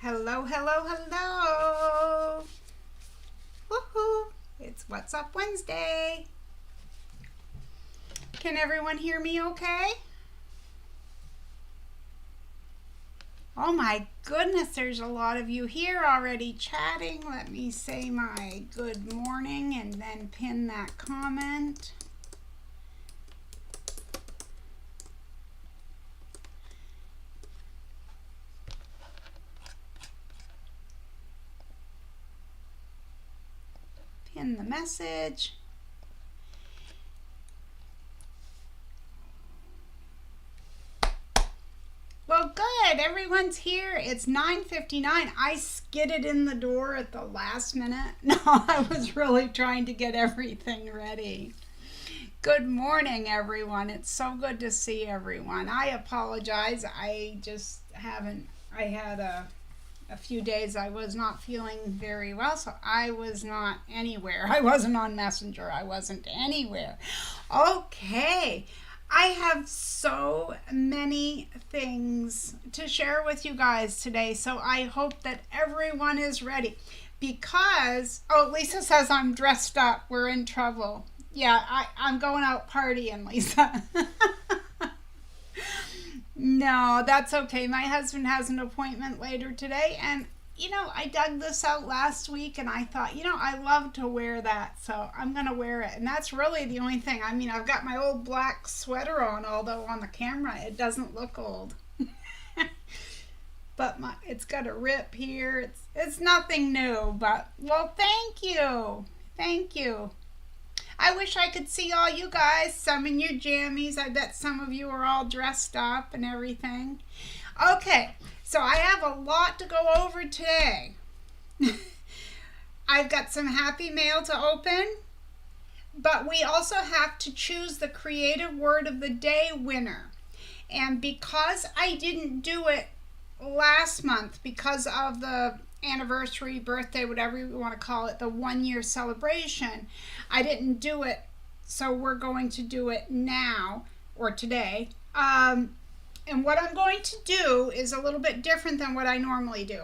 Hello, hello, hello. Woohoo! It's What's Up Wednesday. Can everyone hear me okay? Oh my goodness, there's a lot of you here already chatting. Let me say my good morning and then pin that comment. Pin the message. Well, good. Everyone's here. It's 9:59. I skidded in the door at the last minute. No, I was really trying to get everything ready. Good morning, everyone. It's so good to see everyone. I apologize. I just haven't. I had a few days I was not feeling very well, so I was not anywhere. I wasn't on Messenger. I wasn't anywhere. Okay. I have so many things to share with you guys today, so I hope that everyone is ready because, oh, Lisa says I'm dressed up. We're in trouble. Yeah, I'm going out partying, Lisa. No, that's okay. My husband has an appointment later today, and you know, I dug this out last week and I thought, you know, I love to wear that, so I'm going to wear it. And that's really the only thing. I mean, I've got my old black sweater on, although on the camera it doesn't look old. But it's got a rip here. It's nothing new, but, well, thank you. Thank you. I wish I could see all you guys, some in your jammies. I bet some of you are all dressed up and everything. Okay. So I have a lot to go over today. I've got some happy mail to open, but we also have to choose the creative word of the day winner. And because I didn't do it last month because of the anniversary, birthday, whatever you want to call it, the 1-year celebration, I didn't do it. So we're going to do it now or today. And what I'm going to do is a little bit different than what I normally do.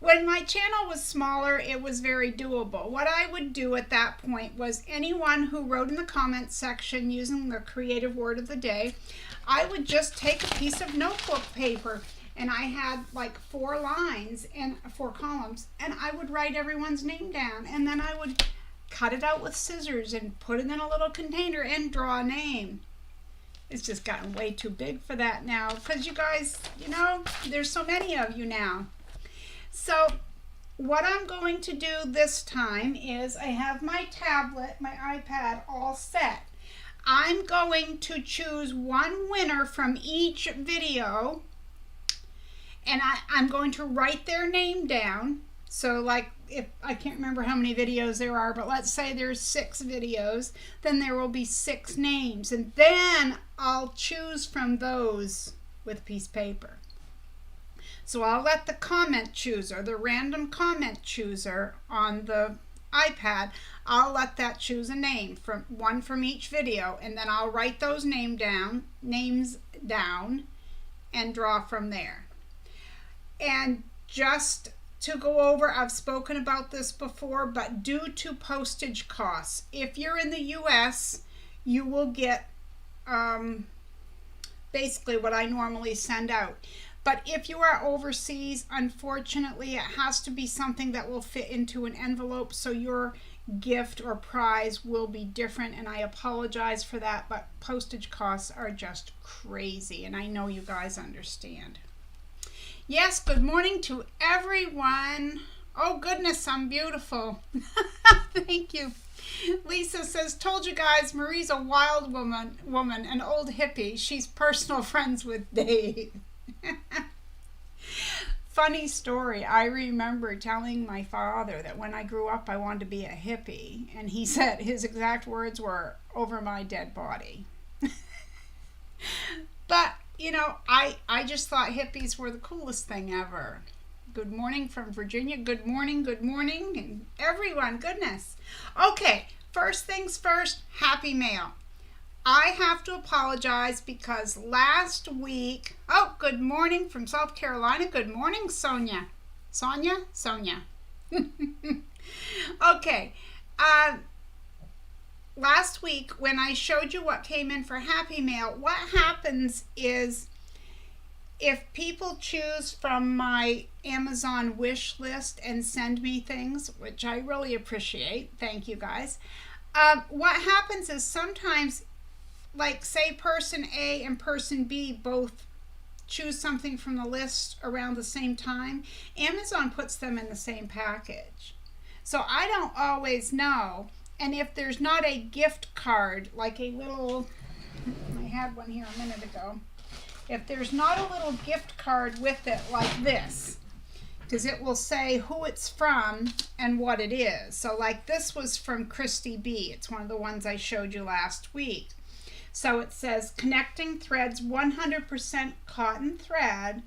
When my channel was smaller, it was very doable. What I would do at that point was anyone who wrote in the comments section using the creative word of the day, I would just take a piece of notebook paper, and I had like 4 lines and 4 columns, and I would write everyone's name down, and then I would cut it out with scissors and put it in a little container and draw a name. It's just gotten way too big for that now because you guys, you know, there's so many of you now. So what I'm going to do this time is I have my tablet, my iPad all set. I'm going to choose one winner from each video, and I'm going to write their name down. So like, if I can't remember how many videos there are, but let's say there's 6 videos, then there will be 6 names, and then I'll choose from those with a piece of paper. So I'll let the comment chooser, the random comment chooser on the iPad, I'll let that choose a name, from one from each video, and then I'll write those names down and draw from there. And just to go over, I've spoken about this before, but due to postage costs, if you're in the US, you will get basically what I normally send out. But if you are overseas, unfortunately, it has to be something that will fit into an envelope, so your gift or prize will be different, and I apologize for that, but postage costs are just crazy, and I know you guys understand. Yes, good morning to everyone. Oh goodness, I'm beautiful. Thank you. Lisa says, told you guys, Marie's a wild woman, an old hippie. She's personal friends with Dave. Funny story. I remember telling my father that when I grew up, I wanted to be a hippie. And he said his exact words were, over my dead body. But you know, I just thought hippies were the coolest thing ever. Good morning from Virginia. Good morning, and everyone, goodness. Okay, first things first, happy mail. I have to apologize because last week, oh, good morning from South Carolina. Good morning, Sonia. Sonia. Okay. Last week when I showed you what came in for Happy Mail, what happens is if people choose from my Amazon wish list and send me things, which I really appreciate, thank you guys, what happens is sometimes, like say person A and person B both choose something from the list around the same time, Amazon puts them in the same package. So I don't always know. And if there's not a gift card, like a little, I had one here a minute ago, if there's not a little gift card with it like this, because it will say who it's from and what it is. So like this was from Christy B. It's one of the ones I showed you last week. So it says connecting threads, 100% cotton thread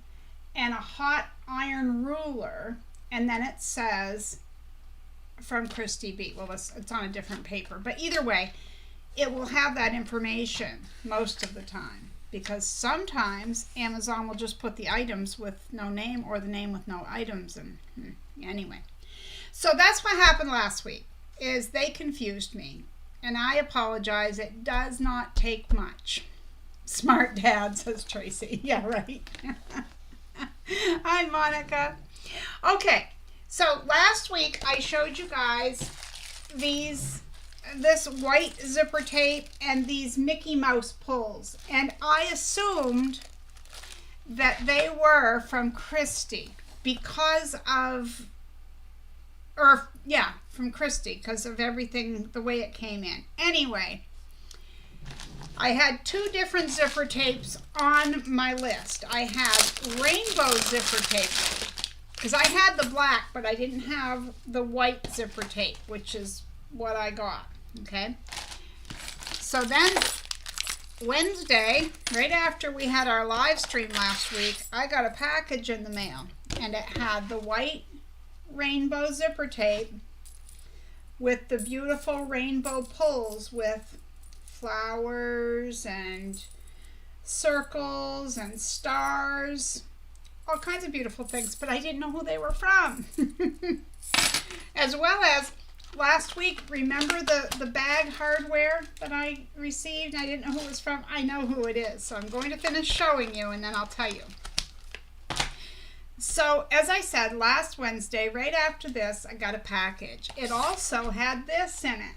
and a hot iron ruler. And then it says from Christy B. Well, it's on a different paper. But either way, it will have that information most of the time. Because sometimes Amazon will just put the items with no name or the name with no items. And anyway, so that's what happened last week, is they confused me. And I apologize. It does not take much. Smart dad, says Tracy. Yeah, right. Hi, Monica. Okay, so last week I showed you guys this white zipper tape and these Mickey Mouse pulls, and I assumed that they were from Christy because of, from Christy because of everything, the way it came in. Anyway, I had two different zipper tapes on my list. I had rainbow zipper tape because I had the black, but I didn't have the white zipper tape, which is what I got. Okay, so then Wednesday, right after we had our live stream last week, I got a package in the mail, and it had the white rainbow zipper tape with the beautiful rainbow pulls with flowers and circles and stars, all kinds of beautiful things, but I didn't know who they were from. As well as last week, remember the bag hardware that I received? I didn't know who it was from. I know who it is, so I'm going to finish showing you and then I'll tell you. So, as I said, last Wednesday, right after this, I got a package. It also had this in it.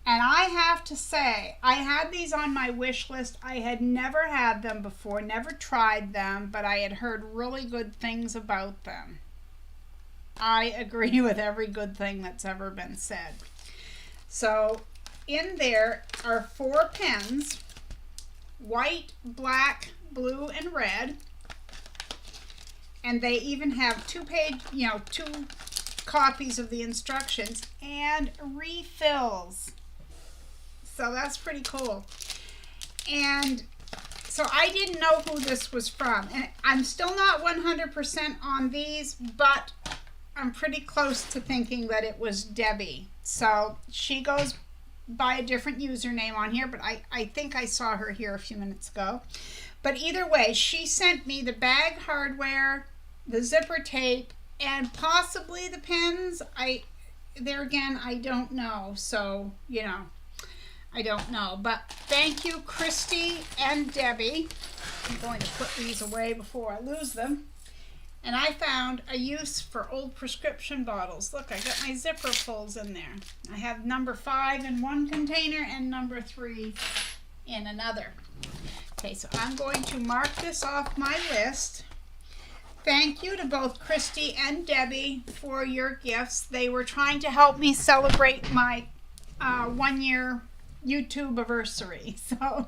And I have to say, I had these on my wish list. I had never had them before, never tried them, but I had heard really good things about them. I agree with every good thing that's ever been said. So in there are 4 pens, white, black, blue, and red. And they even have 2 copies of the instructions and refills. So that's pretty cool. And so I didn't know who this was from. And I'm still not 100% on these, but I'm pretty close to thinking that it was Debbie. So she goes by a different username on here, but I think I saw her here a few minutes ago. But either way, she sent me the bag hardware, the zipper tape, and possibly the pens. There again, I don't know. So, I don't know. But thank you, Christy and Debbie. I'm going to put these away before I lose them. And I found a use for old prescription bottles. Look, I got my zipper pulls in there. I have number 5 in one container and number 3 in another. Okay, so I'm going to mark this off my list. Thank you to both Christy and Debbie for your gifts. They were trying to help me celebrate my 1-year YouTube anniversary. So,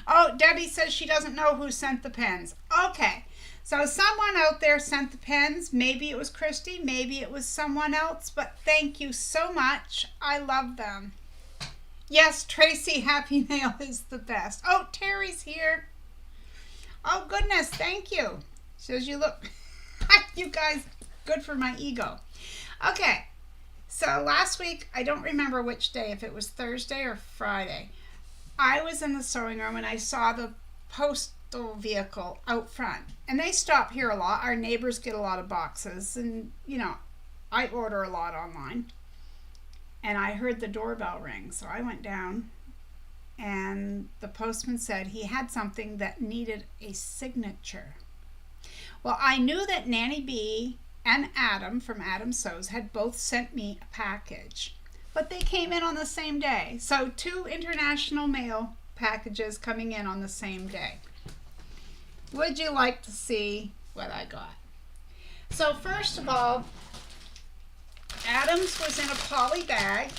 oh, Debbie says she doesn't know who sent the pens. Okay. So someone out there sent the pens. Maybe it was Christy, maybe it was someone else, but thank you so much. I love them. Yes, Tracy, Happy Mail is the best. Oh, Terry's here. Oh, goodness, thank you. Says you look, you guys, good for my ego. Okay, So last week, I don't remember which day, if it was Thursday or Friday, I was in the sewing room and I saw the postal vehicle out front. And they stop here a lot. Our neighbors get a lot of boxes, and you know, I order a lot online. And I heard the doorbell ring, so I went down, and the postman said he had something that needed a signature. Well, I knew that Nanny B and Adam from Adam Sews had both sent me a package, but they came in on the same day. So 2 international mail packages coming in on the same day. Would you like to see what I got? So first of all, Adam's was in a poly bag,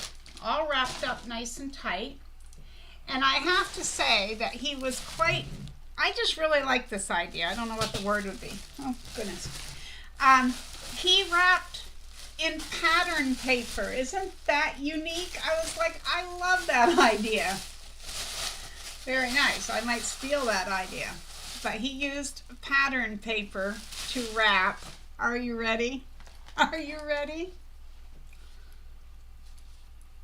all wrapped up nice and tight. And I have to say that he was quite, I just really like this idea. I don't know what the word would be. Oh, goodness. He wrapped in pattern paper. Isn't that unique? I was like, I love that idea. Very nice. I might steal that idea. But he used pattern paper to wrap. Are you ready? Are you ready?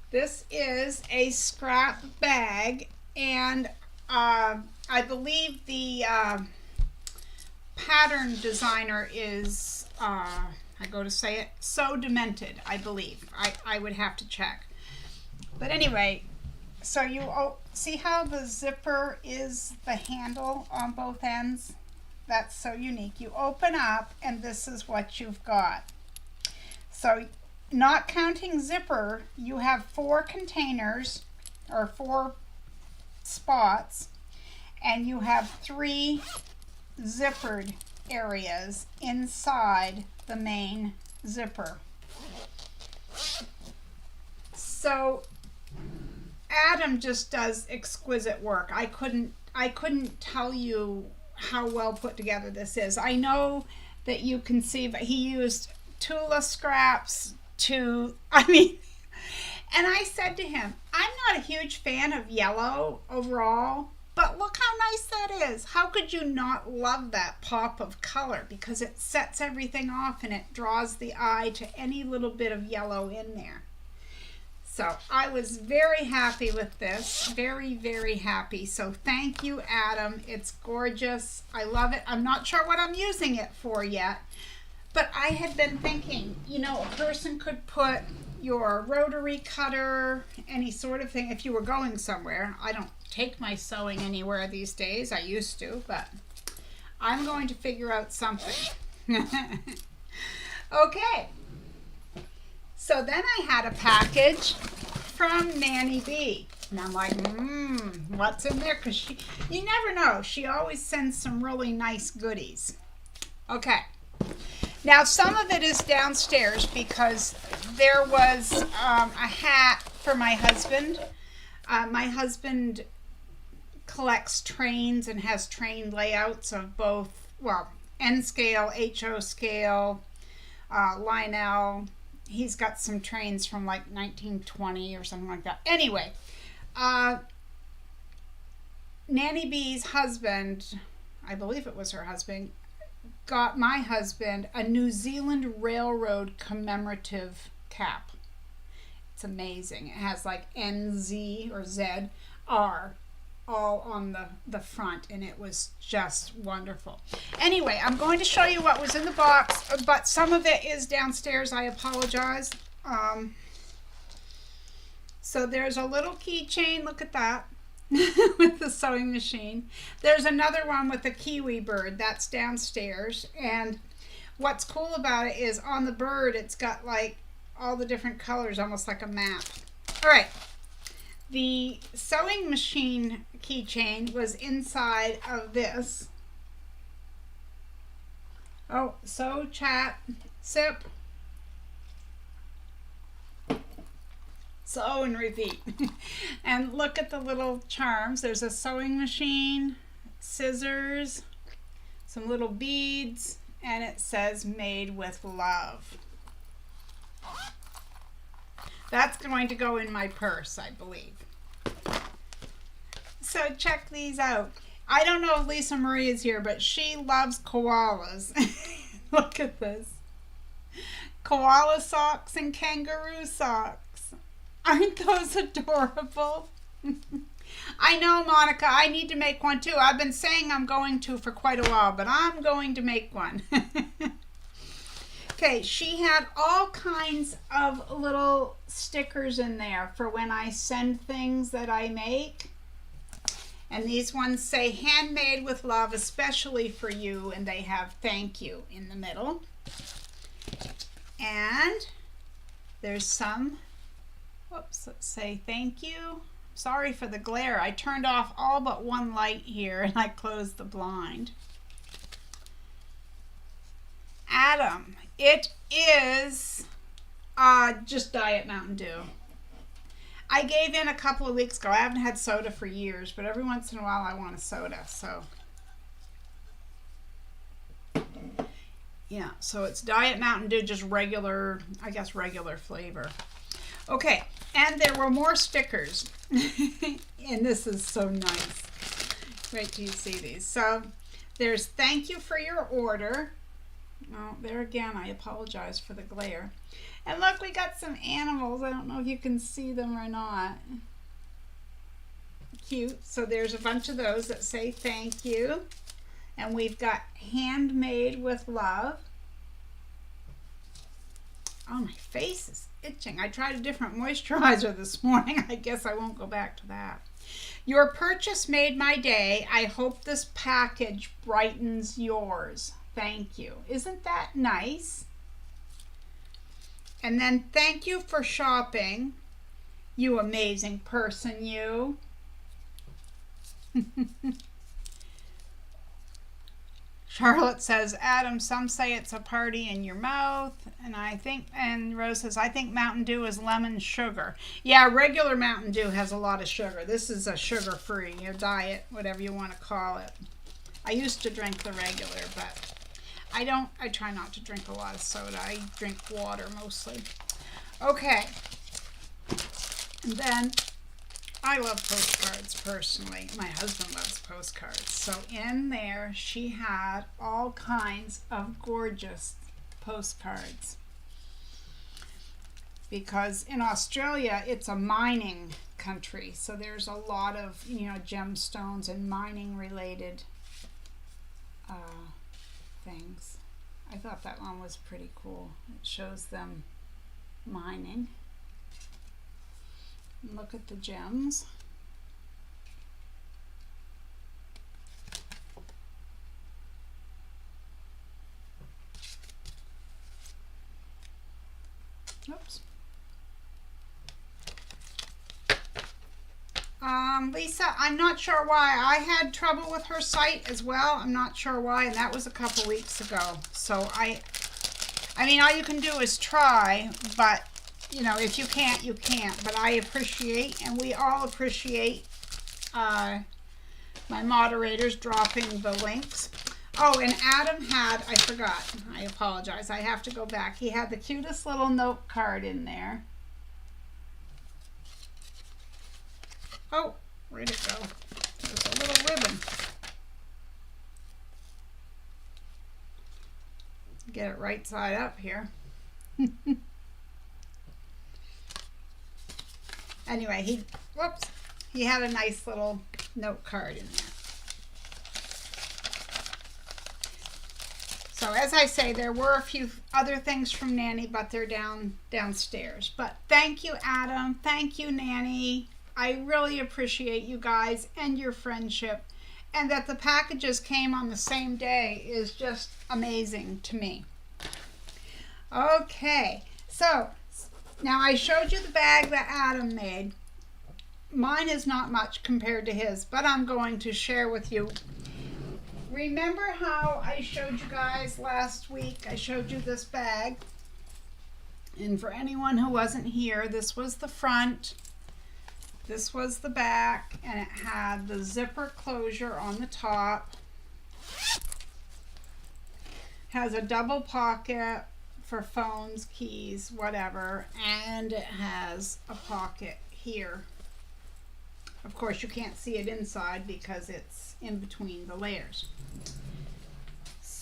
This is a scrap bag, and I believe the pattern designer is, I go to say it, So Demented, I believe. I would have to check. But anyway, so you see how the zipper is the handle on both ends? That's so unique. You open up, and this is what you've got. So not counting zipper, you have 4 containers, or 4 spots, and you have 3 zippered areas inside the main zipper. So Adam just does exquisite work. I couldn't tell you how well put together this is. I know that you can see, but he used Tula scraps and I said to him, I'm not a huge fan of yellow overall, but look how nice that is. How could you not love that pop of color? Because it sets everything off and it draws the eye to any little bit of yellow in there. So I was very happy with this, very, very happy. So thank you, Adam. It's gorgeous. I love it. I'm not sure what I'm using it for yet. But I had been thinking, you know, a person could put your rotary cutter, any sort of thing, if you were going somewhere. I don't take my sewing anywhere these days. I used to, but I'm going to figure out something. Okay. So then I had a package from Nanny B. And I'm like, what's in there? Because you never know. She always sends some really nice goodies. Okay. Now, some of it is downstairs because there was a hat for my husband. My husband collects trains and has train layouts of both, well, N scale, HO scale, Lionel. He's got some trains from like 1920 or something like that. Anyway, Nanny B's husband, I believe it was her husband, got my husband a New Zealand Railroad commemorative cap. It's amazing. It has like NZ or ZR all on the front, and it was just wonderful. Anyway, I'm going to show you what was in the box, but some of it is downstairs. I apologize. So there's a little keychain. Look at that. With the sewing machine. There's another one with a kiwi bird that's downstairs, and what's cool about it is on the bird it's got like all the different colors, almost like a map. All right, the sewing machine keychain was inside of this. Oh, sew, chat, sip, sew and repeat. And look at the little charms. There's a sewing machine, scissors, some little beads, and it says made with love. That's going to go in my purse, I believe. So check these out. I don't know if Lisa Marie is here, but she loves koalas. Look at this. Koala socks and kangaroo socks. Aren't those adorable? I know, Monica, I need to make one too. I've been saying I'm going to for quite a while, but I'm going to make one. Okay, she had all kinds of little stickers in there for when I send things that I make. And these ones say handmade with love, especially for you, and they have thank you in the middle. And there's some, whoops, let's say thank you. Sorry for the glare. I turned off all but one light here and I closed the blind. Adam, it is just Diet Mountain Dew. I gave in a couple of weeks ago. I haven't had soda for years, but every once in a while I want a soda. So yeah, so it's Diet Mountain Dew, just regular, I guess regular flavor. Okay, and there were more stickers. And this is so nice. Wait till you see these. So there's thank you for your order. Oh, there again, I apologize for the glare. And look, we got some animals. I don't know if you can see them or not. Cute. So there's a bunch of those that say thank you. And we've got handmade with love. Oh, my face is itching. I tried a different moisturizer this morning. I guess I won't go back to that. Your purchase made my day. I hope this package brightens yours. Thank you. Isn't that nice? And then thank you for shopping. You amazing person, you. Charlotte says, Adam, some say it's a party in your mouth. And Rose says, I think Mountain Dew is lemon sugar. Yeah, regular Mountain Dew has a lot of sugar. This is a sugar-free, your diet, whatever you want to call it. I used to drink the regular, but I try not to drink a lot of soda. I drink water mostly. Okay. And then I love postcards personally. My husband loves postcards. So in there she had all kinds of gorgeous postcards. Because in Australia it's a mining country. So there's a lot of, gemstones and mining related things. I thought that one was pretty cool. It shows them mining. And look at the gems. Oops. Lisa, I'm not sure why. I had trouble with her site as well. I'm not sure why, and that was a couple weeks ago. So I mean, all you can do is try, but if you can't, you can't. But I appreciate, and we all appreciate my moderators dropping the links. Oh, and Adam had, I forgot. I apologize. I have to go back. He had the cutest little note card in there. Oh, where'd it go? There's a little ribbon. Get it right side up here. Anyway, he had a nice little note card in there. So as I say, there were a few other things from Nanny, but they're downstairs. But thank you, Adam. Thank you, Nanny. I really appreciate you guys and your friendship. And that the packages came on the same day is just amazing to me. Okay, so now I showed you the bag that Adam made. Mine is not much compared to his, but I'm going to share with you. Remember how I showed you guys last week? I showed you this bag. And for anyone who wasn't here, this was the front. This was the back, and it had the zipper closure on the top. Has a double pocket for phones, keys, whatever, and it has a pocket here. Of course, you can't see it inside because it's in between the layers.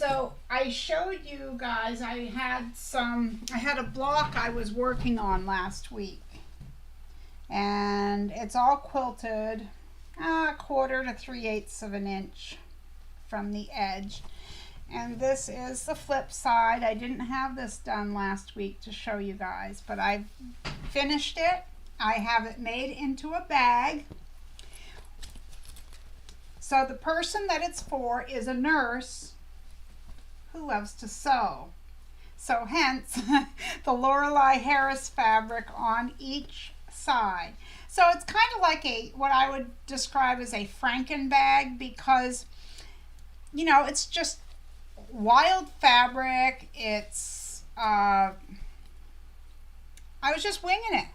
So I showed you guys I had a block I was working on last week, and it's all quilted a 1/4 to 3/8 of an inch from the edge. And this is the flip side. I didn't have this done last week to show you guys, but I've finished it. I have it made into a bag. So the person that it's for is a nurse who loves to sew. So hence the Lorelei Harris fabric on each side. So it's kind of like what I would describe as a Franken bag, because you know, it's just wild fabric. It's I was just winging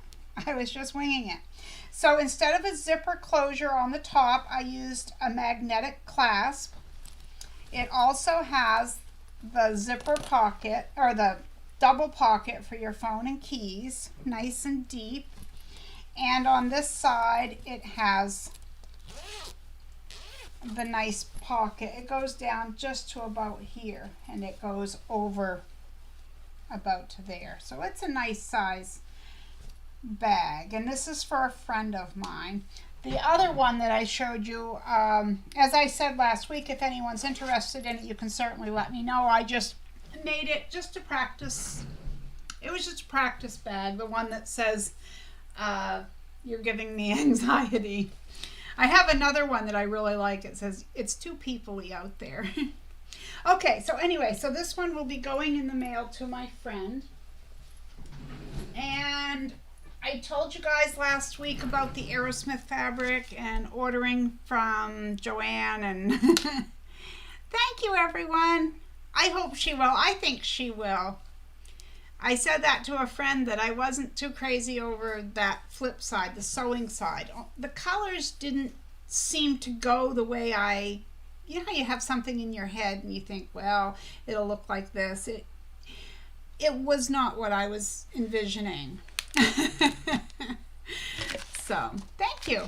it. So instead of a zipper closure on the top, I used a magnetic clasp. It also has the zipper pocket, or the double pocket for your phone and keys, nice and deep. And on this side, it has the nice pocket. It goes down just to about here, and it goes over about to there. So it's a nice size bag, and this is for a friend of mine. The other one that I showed you, as I said last week, if anyone's interested in it, you can certainly let me know. I just made it just to practice. It was just a practice bag, the one that says, you're giving me anxiety. I have another one that I really like. It says, it's too people-y out there. Okay, so anyway, so this one will be going in the mail to my friend. And I told you guys last week about the Aerosmith fabric and ordering from Joanne, and thank you, everyone. I hope she will. I think she will. I said that to a friend, that I wasn't too crazy over that flip side, the sewing side. The colors didn't seem to go the way you know, you have something in your head and you think, well, it'll look like this. It was not what I was envisioning. So, thank you.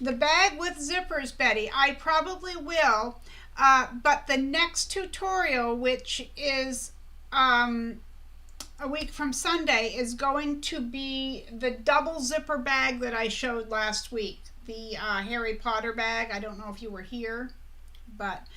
The bag with zippers, Betty. I probably will, but the next tutorial, which is a week from Sunday, is going to be the double zipper bag that I showed last week. The Harry Potter bag. I don't know if you were here, but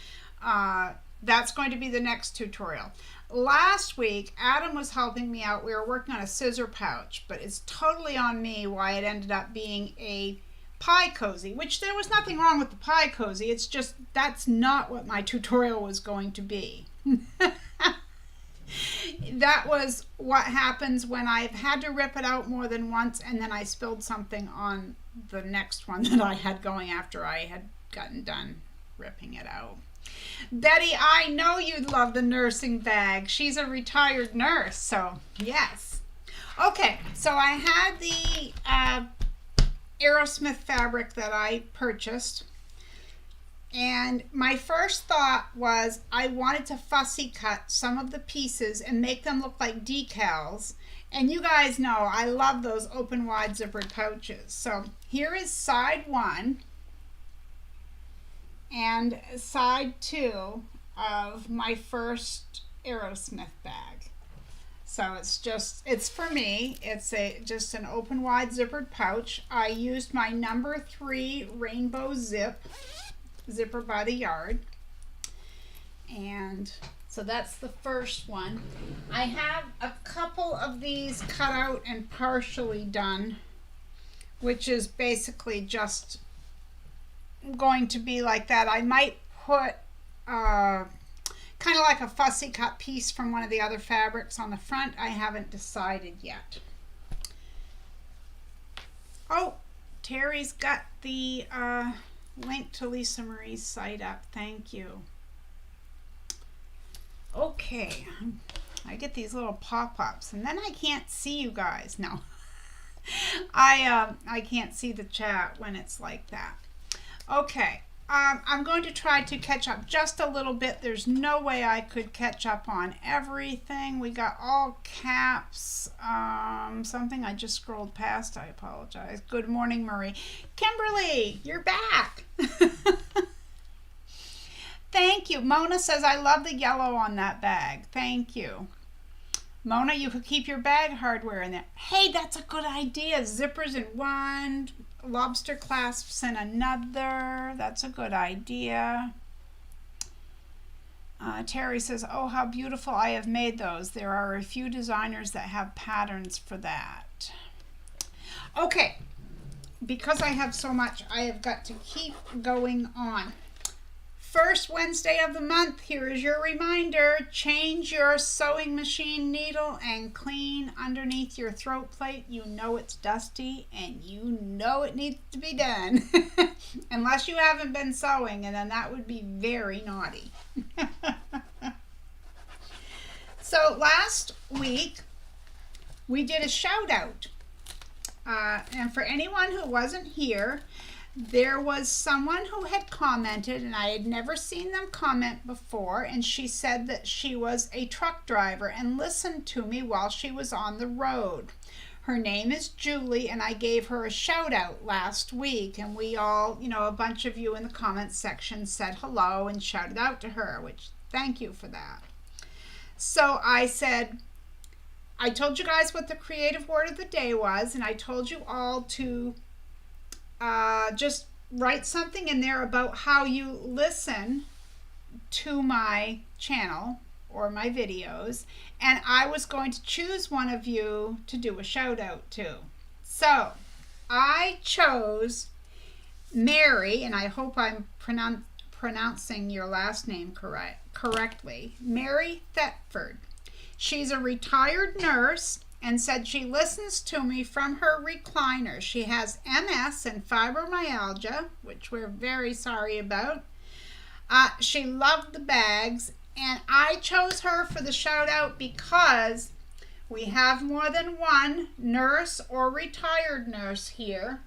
that's going to be the next tutorial. Last week, Adam was helping me out. We were working on a scissor pouch, but it's totally on me why it ended up being a pie cozy, which there was nothing wrong with the pie cozy. It's just that's not what my tutorial was going to be. That was what happens when I've had to rip it out more than once, and then I spilled something on the next one that I had going after I had gotten done ripping it out. Betty, I know you'd love the nursing bag. She's a retired nurse, so yes. Okay, so I had the Aerosmith fabric that I purchased, and my first thought was I wanted to fussy cut some of the pieces and make them look like decals. And you guys know I love those open wide zippered pouches. So here is side 1 and side 2 of my first Aerosmith bag. So it's for me. It's just an open wide zippered pouch. I used my number 3 rainbow zipper by the yard. And so that's the first one. I have a couple of these cut out and partially done, which is basically just going to be like that. I might put kind of like a fussy cut piece from one of the other fabrics on the front. I haven't decided yet. Oh, Terry's got the link to Lisa Marie's site up. Thank you. Okay, I get these little pop-ups and then I can't see you guys. No, I can't see the chat when it's like that. Okay, I'm going to try to catch up just a little bit. There's no way I could catch up on everything. We got all caps. Something I just scrolled past. I apologize. Good morning, Marie. Kimberly, you're back. Thank Thank you. Mona says, I love the yellow on that bag. Thank you. Mona, you could keep your bag hardware in there. Hey, that's a good idea. Zippers in one, lobster clasps in another. That's a good idea. Terry says, oh, how beautiful. I have made those. There are a few designers that have patterns for that. Okay, because I have so much, I have got to keep going on. First Wednesday of the month, here is your reminder. Change your sewing machine needle and clean underneath your throat plate. You know it's dusty and you know it needs to be done. Unless you haven't been sewing, and then that would be very naughty. So last week, we did a shout out. And for anyone who wasn't here, there was someone who had commented, and I had never seen them comment before, and she said that she was a truck driver and listened to me while she was on the road. Her name is Julie, and I gave her a shout out last week, and we all, a bunch of you in the comments section said hello and shouted out to her, which thank you for that. So I said, I told you guys what the creative word of the day was, and I told you all to just write something in there about how you listen to my channel or my videos, and I was going to choose one of you to do a shout out to. So I chose Mary, and I hope I'm pronouncing your last name correctly, Mary Thetford. She's a retired nurse and said she listens to me from her recliner. She has MS and fibromyalgia, which we're very sorry about. She loved the bags, and I chose her for the shout out because we have more than one nurse or retired nurse here,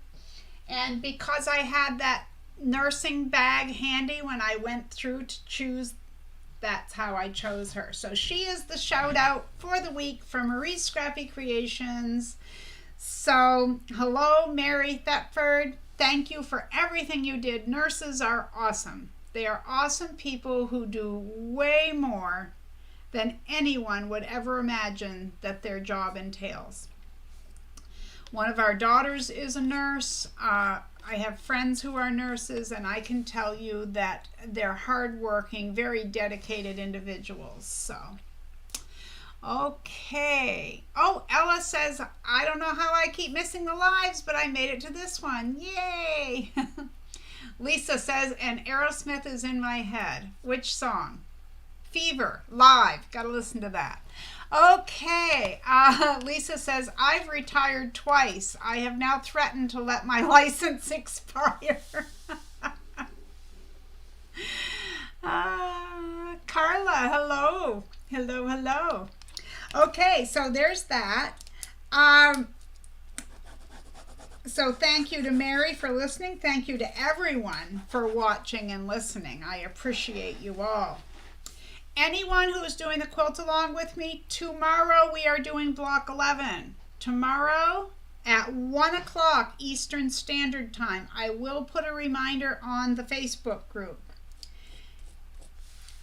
and because I had that nursing bag handy when I went through to choose, that's how I chose her. So she is the shout out for the week from Marie's Scrappy Creations. So hello, Mary Thetford. Thank you for everything you did. Nurses are awesome. They are awesome people who do way more than anyone would ever imagine that their job entails. One of our daughters is a nurse. I have friends who are nurses, and I can tell you that they're hardworking, very dedicated individuals. So, okay. Oh, Ella says, I don't know how I keep missing the lives, but I made it to this one. Yay! Lisa says, and Aerosmith is in my head. Which song? Fever, live. Got to listen to that. Okay, Lisa says, I've retired twice. I have now threatened to let my license expire. Carla, hello. Hello, hello. Okay, so there's that. So thank you to Mary for listening. Thank you to everyone for watching and listening. I appreciate you all. Anyone who is doing the quilt along with me, tomorrow we are doing block 11. Tomorrow at 1 o'clock Eastern Standard Time. I will put a reminder on the Facebook group.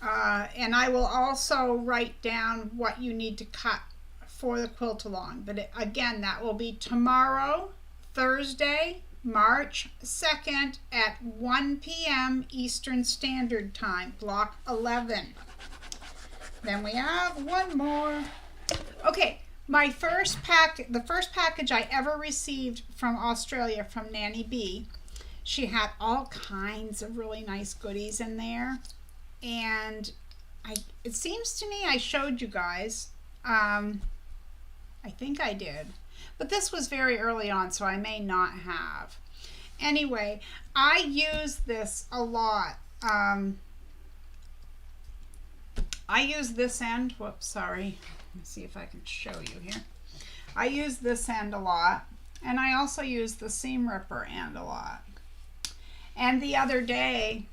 And I will also write down what you need to cut for the quilt along. But again, that will be tomorrow, Thursday, March 2nd at 1 p.m. Eastern Standard Time, block 11. Then we have one more. Okay, the first package I ever received from Australia from Nanny B, she had all kinds of really nice goodies in there. And it seems to me I showed you guys. I think I did. But this was very early on, so I may not have. Anyway, I use this a lot. I use this end. Whoops, sorry. Let me see if I can show you here. I use this end a lot. And I also use the seam ripper end a lot. And the other day,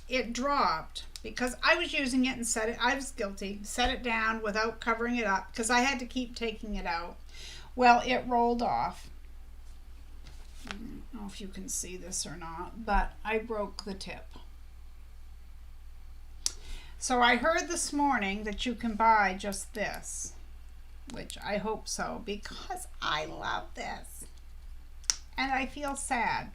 it dropped because I was using it and I was guilty, set it down without covering it up because I had to keep taking it out. Well, it rolled off. I don't know if you can see this or not, but I broke the tip. So I heard this morning that you can buy just this, which I hope so, because I love this. And I feel sad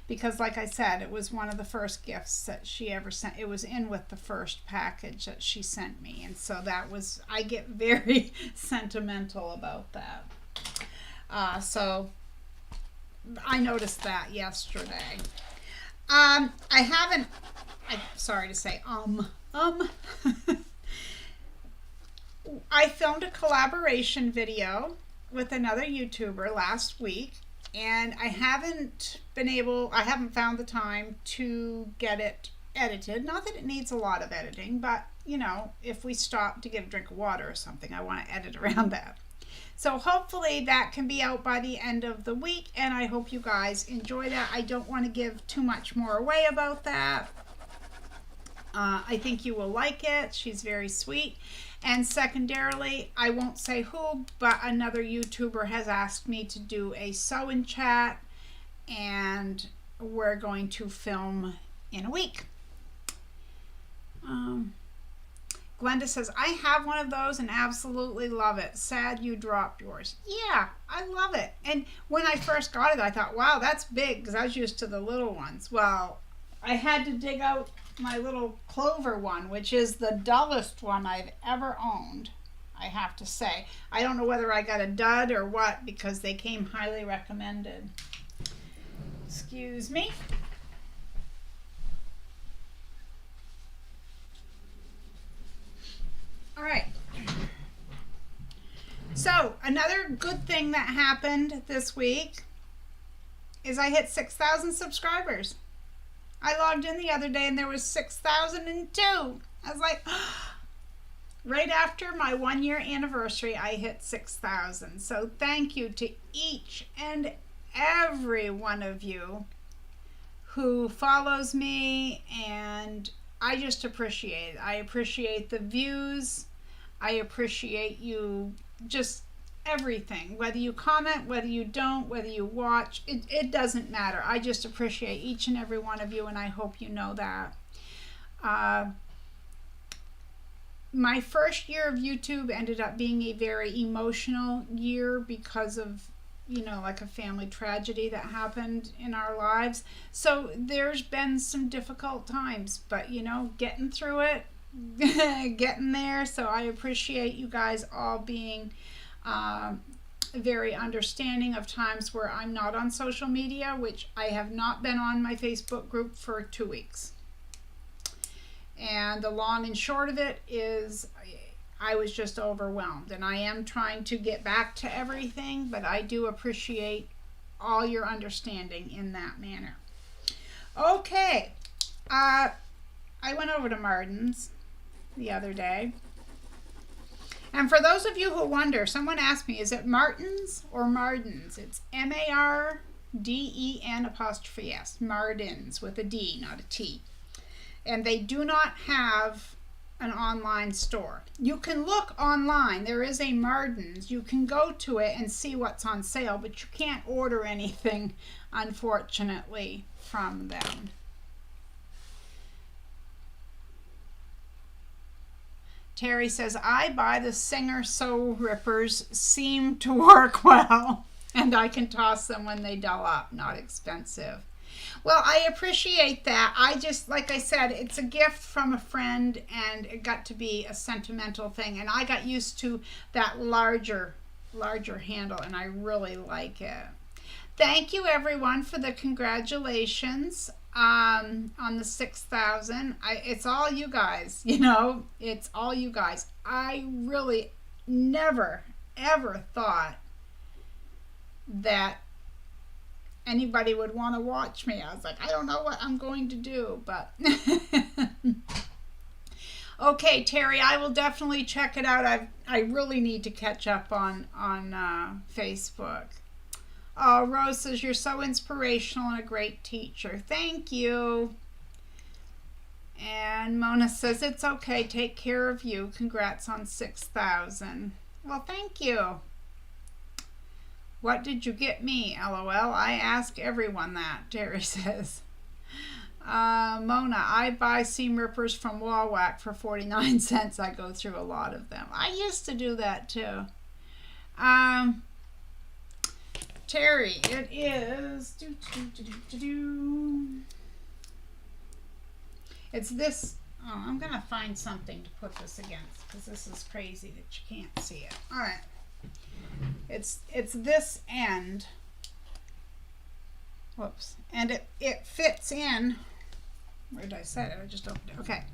because, like I said, it was one of the first gifts that she ever sent. It was in with the first package that she sent me. And so that was, I get very sentimental about that. So I noticed that yesterday. Sorry to say, I filmed a collaboration video with another YouTuber last week, and I haven't found the time to get it edited. Not that it needs a lot of editing, but you know, if we stop to get a drink of water or something, I want to edit around that. So hopefully that can be out by the end of the week, and I hope you guys enjoy that. I don't want to give too much more away about that. I think you will like it. She's very sweet. And secondarily, I won't say who, but another YouTuber has asked me to do a sew-in chat, and we're going to film in a week. Glenda says, I have one of those and absolutely love it. Sad you dropped yours. Yeah, I love it. And when I first got it, I thought, wow, that's big, because I was used to the little ones. Well, I had to dig out my little clover one, which is the dullest one I've ever owned, I have to say. I don't know whether I got a dud or what, because they came highly recommended. Excuse me. All right. So another good thing that happened this week is I hit 6,000 subscribers. I logged in the other day and there was 6,002. I was like, right after my 1-year anniversary, I hit 6,000. So thank you to each and every one of you who follows me, and I just appreciate it. I appreciate the views. I appreciate you, just everything. Whether you comment, whether you don't, whether you watch, it doesn't matter. I just appreciate each and every one of you, and I hope you know that. My first year of YouTube ended up being a very emotional year because of, you know, like a family tragedy that happened in our lives. So there's been some difficult times, but you know, getting through it, getting there. So I appreciate you guys all being very understanding of times where I'm not on social media, which I have not been on my Facebook group for 2 weeks. And the long and short of it is I was just overwhelmed, and I am trying to get back to everything, but I do appreciate all your understanding in that manner. Okay, I went over to Martin's the other day, and for those of you who wonder, someone asked me, is it Martin's or Mardens? It's M-A-R-D-E-N''S, Mardens, with a D, not a T. And they do not have an online store. You can look online. There is a Mardens. You can go to it and see what's on sale, but you can't order anything, unfortunately, from them. Terry says, I buy the Singer Sew Rippers, seem to work well, and I can toss them when they dull up. Not expensive. Well, I appreciate that. I just, like I said, it's a gift from a friend, and it got to be a sentimental thing. And I got used to that larger handle, and I really like it. Thank you, everyone, for the congratulations on the 6,000. It's all you guys, you know. It's all you guys. I really never, ever thought that anybody would want to watch me. I was like, I don't know what I'm going to do, but okay, Terry, I will definitely check it out. I really need to catch up on Facebook. Oh, Rose says, you're so inspirational and a great teacher. Thank you. And Mona says, it's okay, take care of you. Congrats on 6,000. Well, thank you. What did you get me? LOL. I ask everyone that, Terry says. Mona, I buy seam rippers from Wallwack for 49 cents. I go through a lot of them. I used to do that too. Terry, it is. It's this. Oh, I'm going to find something to put this against because this is crazy that you can't see it. All right. It's this end. Whoops. And it fits in. Where did I set it? I just opened it. Okay.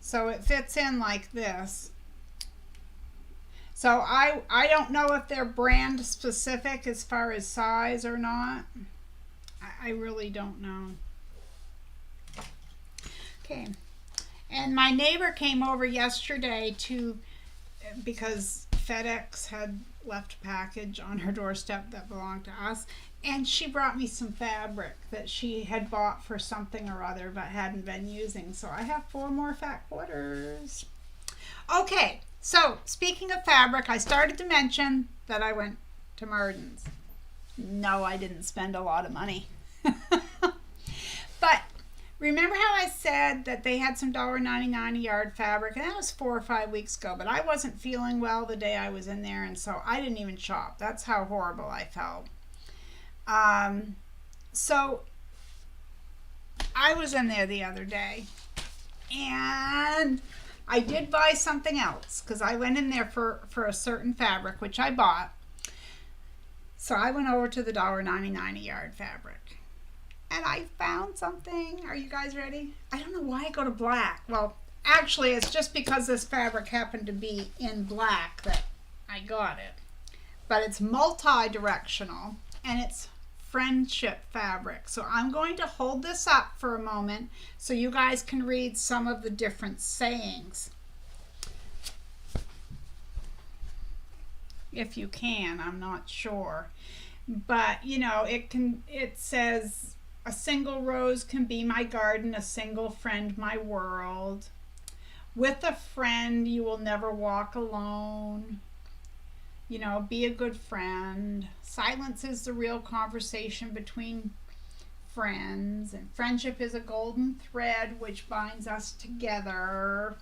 So it fits in like this. So I don't know if they're brand specific as far as size or not. I really don't know. Okay. And my neighbor came over yesterday because FedEx had left a package on her doorstep that belonged to us. And she brought me some fabric that she had bought for something or other but hadn't been using. So I have 4 more fat quarters. Okay, so speaking of fabric, I started to mention that I went to Martin's. No, I didn't spend a lot of money. But remember how I said that they had some $1.99 a yard fabric? And that was 4 or 5 weeks ago. But I wasn't feeling well the day I was in there, and so I didn't even shop. That's how horrible I felt. So I was in there the other day, and I did buy something else because I went in there for a certain fabric, which I bought. So I went over to the $1.99 a yard fabric. And I found something. Are you guys ready? I don't know why I go to black. Well, actually, it's just because this fabric happened to be in black that I got it. But it's multi-directional, and it's friendship fabric. So I'm going to hold this up for a moment so you guys can read some of the different sayings. If you can, I'm not sure. But, you know, it says, a single rose can be my garden, a single friend my world. With a friend, you will never walk alone. You know, be a good friend. Silence is the real conversation between friends. And friendship is a golden thread which binds us together.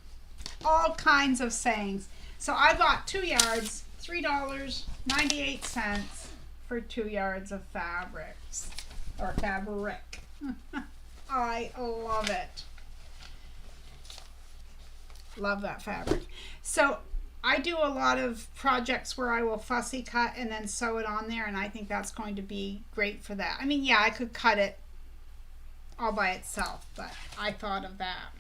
All kinds of sayings. So I bought 2 yards, $3.98 for 2 yards of fabrics. Or fabric. I love it. Love that fabric. So I do a lot of projects where I will fussy cut and then sew it on there, and I think that's going to be great for that. I mean, yeah, I could cut it all by itself, but I thought of that.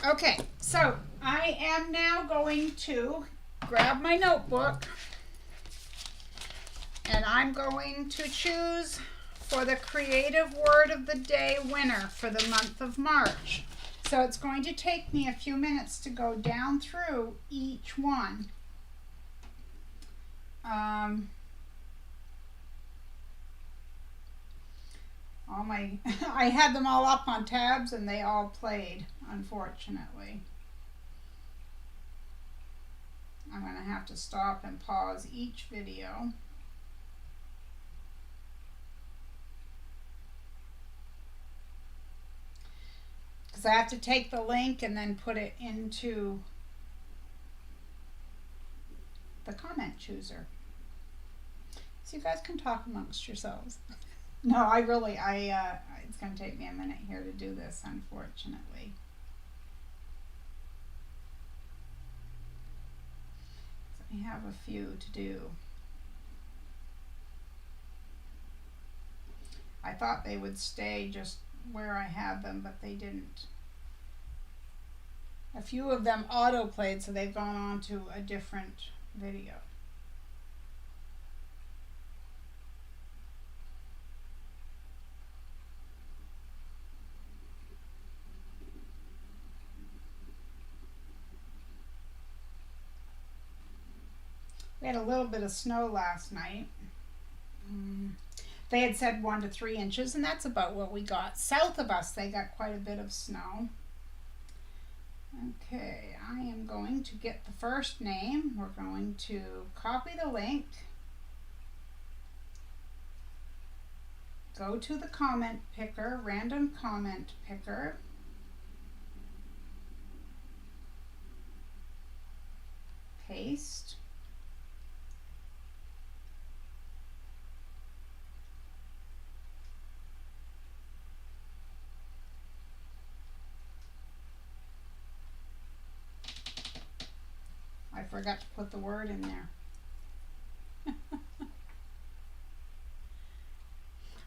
Okay, so I am now going to grab my notebook, and I'm going to choose for the Creative Word of the Day winner for the month of March. So it's going to take me a few minutes to go down through each one. I had them all up on tabs and they all played, unfortunately. I'm going to have to stop and pause each video. Because I have to take the link and then put it into the comment chooser. So you guys can talk amongst yourselves. No, it's going to take me a minute here to do this, unfortunately. So we have a few to do. I thought they would stay just where I had them, but they didn't. A few of them auto-played, so they've gone on to a different video. We had a little bit of snow last night. They had said 1 to 3 inches, and that's about what we got. South of us, they got quite a bit of snow. Okay, I am going to get the first name. We're going to copy the link. go to the comment picker, random comment picker, paste, I forgot to put the word in there.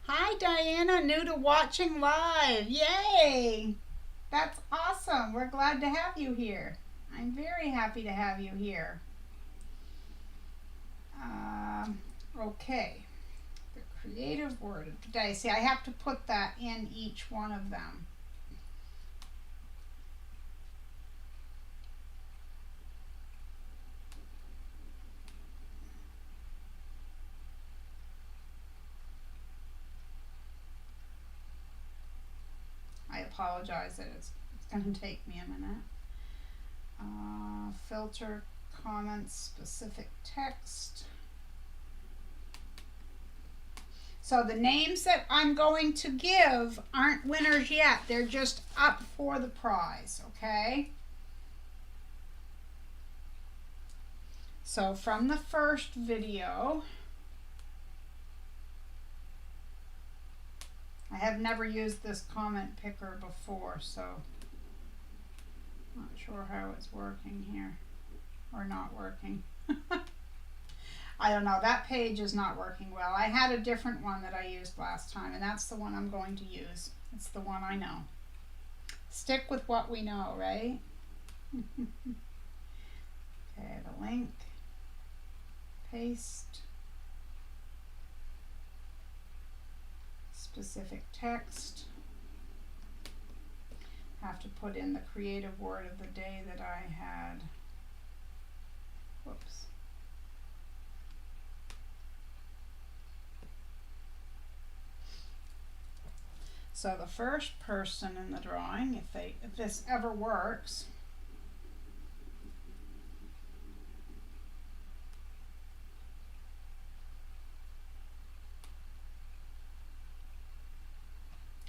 Hi Diana, new to watching live. Yay! That's awesome. We're glad to have you here. I'm very happy to have you here. Okay. The creative word of the day. See, I have to put that in each one of them. I apologize that it's going to take me a minute. Filter comments, specific text. So the names that I'm going to give aren't winners yet. They're just up for the prize, okay? So from the first video, I have never used this comment picker before, so not sure how it's working here, or not working. I don't know, that page is not working well. I had a different one that I used last time, and that's the one I'm going to use. It's the one I know. Stick with what we know, right? Okay, the link, paste, specific text. Have to put in the creative word of the day that I had. Whoops. So the first person in the drawing, if this ever works,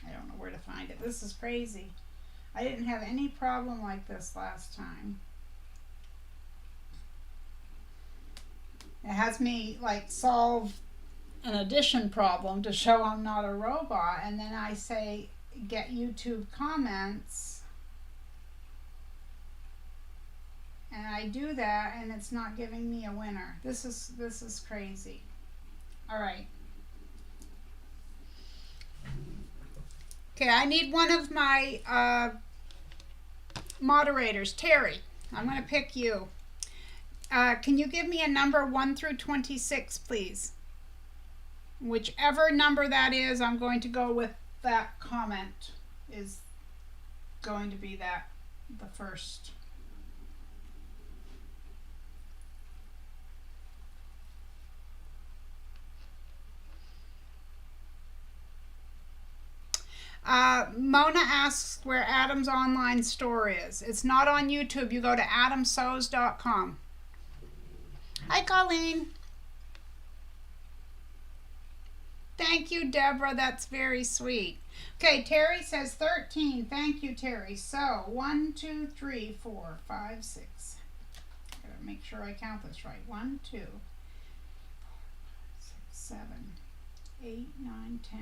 I don't know where to find it. This is crazy. I didn't have any problem like this last time. It has me like solve an addition problem to show I'm not a robot, and then I say get YouTube comments, and I do that and it's not giving me a winner. This is crazy. All right. Okay, I need one of my moderators. Terry, I'm going to pick you. Can you give me a number 1 through 26, please? Whichever number that is, I'm going to go with that comment is going to be the first. Mona asks where Adam's online store is. It's not on YouTube. You go to adamsews.com. Hi, Colleen. Thank you, Deborah. That's very sweet. Okay, Terry says 13. Thank you, Terry. So 1, 2, 3, 4, 5, 6. Gotta make sure I count this right. 1, 2, 4, 5, 6, 7, 8, 9, 10,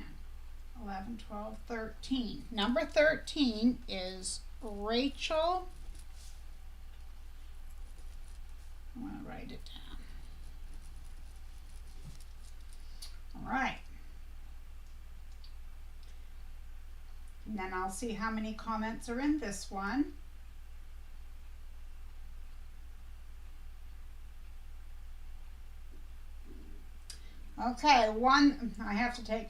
11, 12, 13. Number 13 is Rachel. I want to write it down. All right. And then I'll see how many comments are in this one. Okay, I have to take,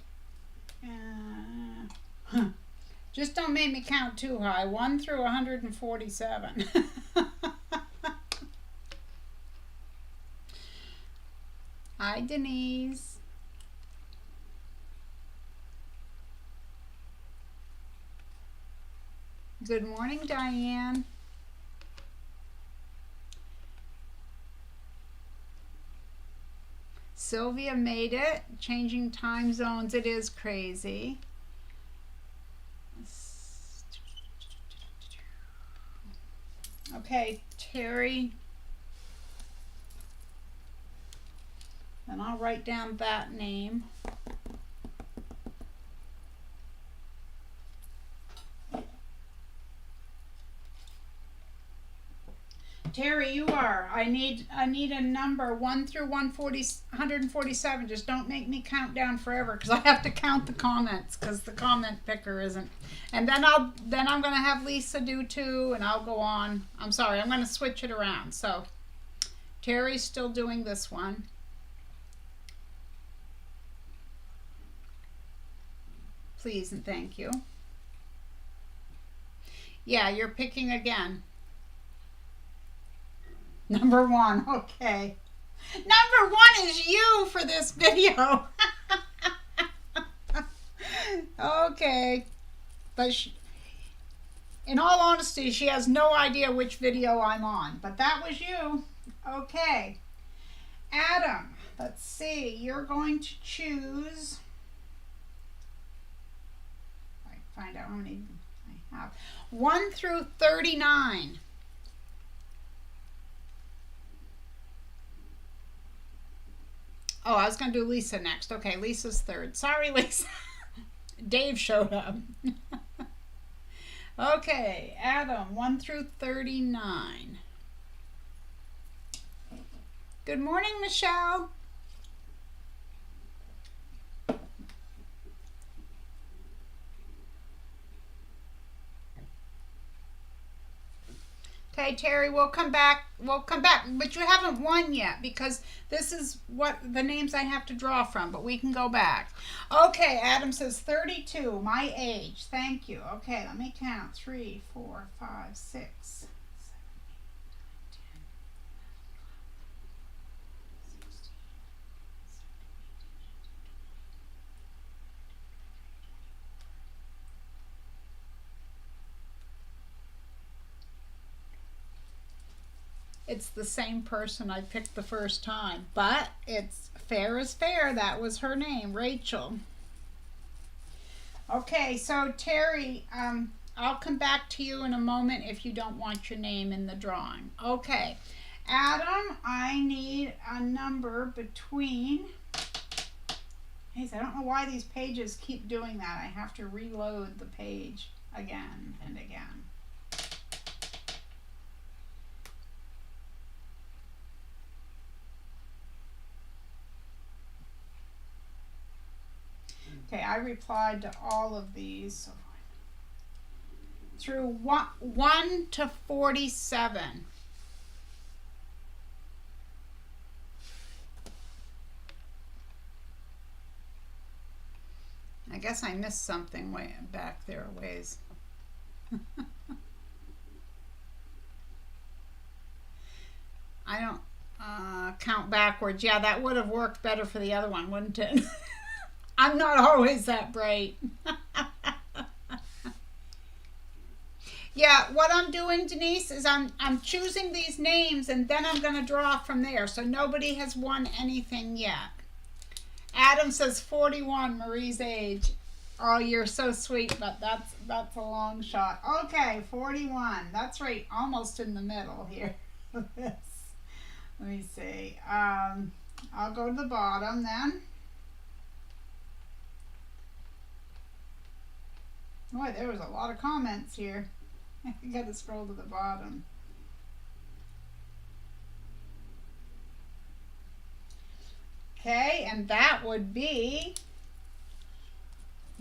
just don't make me count too high. 1 through 147. Hi, Denise. Good morning, Diane. Sylvia made it. Changing time zones, it is crazy. Okay, Terry. And I'll write down that name. Terry, you are. I need a number 1 through 147. Just don't make me count down forever because I have to count the comments because the comment picker isn't. And then I'm gonna have Lisa do 2, and I'll go on. I'm sorry, I'm gonna switch it around. So Terry's still doing this one. Please and thank you. Yeah, you're picking again. Number 1, okay. Number 1 is you for this video. Okay. But in all honesty, she has no idea which video I'm on. But that was you. Okay. Adam, let's see. You're going to choose. Find out how many I have. 1 through 39. Oh, I was going to do Lisa next. Okay, Lisa's third. Sorry, Lisa. Dave showed up. Okay, Adam, 1 through 39. Good morning, Michelle. Okay, Terry, we'll come back. But you haven't won yet because this is what the names I have to draw from, but we can go back. Okay, Adam says 32, my age. Thank you. Okay, let me count. 3, 4, 5, 6, 7, 8, 9, 10, 11, 12, 16, 17, 18, 19. It's the same person I picked the first time, but it's fair is fair. That was her name, Rachel. Okay, so Terry, I'll come back to you in a moment if you don't want your name in the drawing. Okay, Adam, I need a number between. Hey, I don't know why these pages keep doing that. I have to reload the page again and again. Okay, I replied to all of these. So through 1 to 47. I guess I missed something way back there a ways. I don't count backwards. Yeah, that would have worked better for the other one, wouldn't it? I'm not always that bright. Yeah, what I'm doing, Denise, is I'm choosing these names and then I'm going to draw from there. So nobody has won anything yet. Adam says 41, Marie's age. Oh, you're so sweet, but that's a long shot. Okay, 41. That's right, almost in the middle here. Let me see. I'll go to the bottom then. Boy, there was a lot of comments here. I got to scroll to the bottom. Okay, and that would be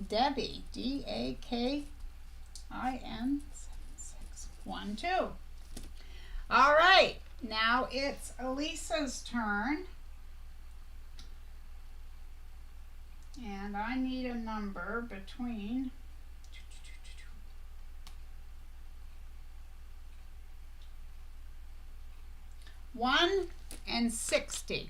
Debbie, DAKIN7612. All right, now it's Elisa's turn. And I need a number between 1 and 60.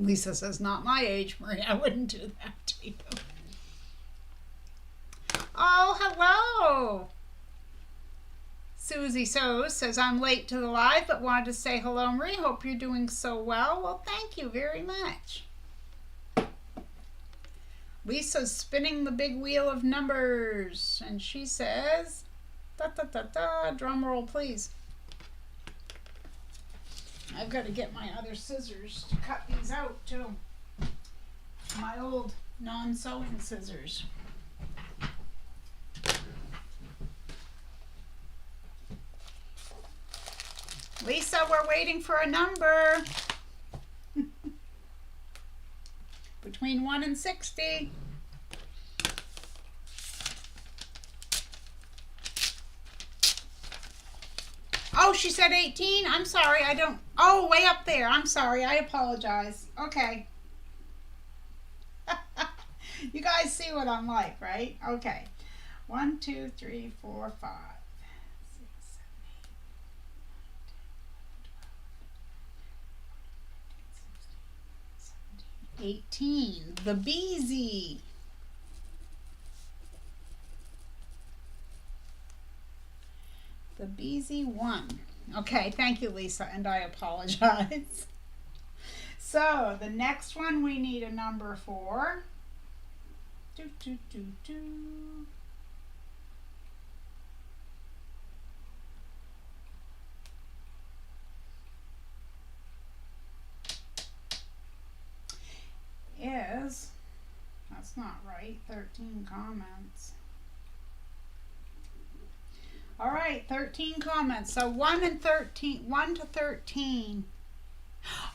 Lisa says, not my age, Marie. I wouldn't do that to you. Oh, hello. Susie Sows says, I'm late to the live, but wanted to say hello, Marie. Hope you're doing so well. Well, thank you very much. Lisa's spinning the big wheel of numbers, and she says, da da da da, drum roll, please. I've got to get my other scissors to cut these out, too. My old non-sewing scissors. Lisa, we're waiting for a number. Between 1 and 60. Oh, she said 18? I'm sorry, I don't... Oh, way up there. I'm sorry, I apologize. Okay. You guys see what I'm like, right? Okay. 1, 2, 3, 4, 5. 18, the Beezy. The Beezy 1. Okay, thank you, Lisa, and I apologize. So, the next one we need a number for. Do, do, do, do. Is, that's not right, 13 comments. All right, 13 comments. So 1 and 13, 1 to 13.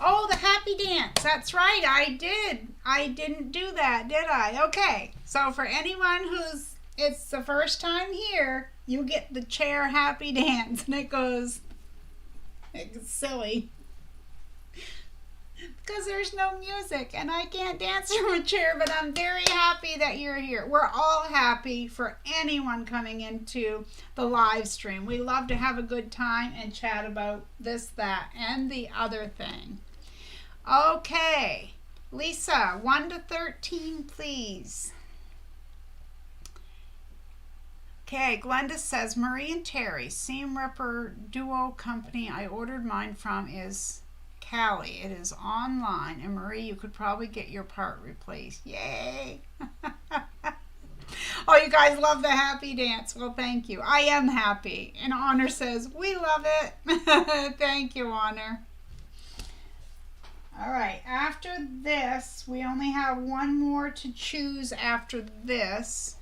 Oh, the happy dance. That's right, I did. I didn't do that, did I? Okay, so for anyone who's, it's the first time here, you get the chair happy dance, and it goes, it's silly. Because there's no music and I can't dance from a chair, but I'm very happy that you're here. We're all happy for anyone coming into the live stream. We love to have a good time and chat about this, that, and the other thing. Okay, Lisa, 1 to 13, please. Okay, Glenda says, Marie and Terry, seam ripper duo company I ordered mine from is Callie. It is online, and Marie, you could probably get your part replaced. Yay! Oh, you guys love the happy dance. Well, thank you. I am happy. And Honor says, we love it. Thank you, Honor. All right, after this, we only have one more to choose after this.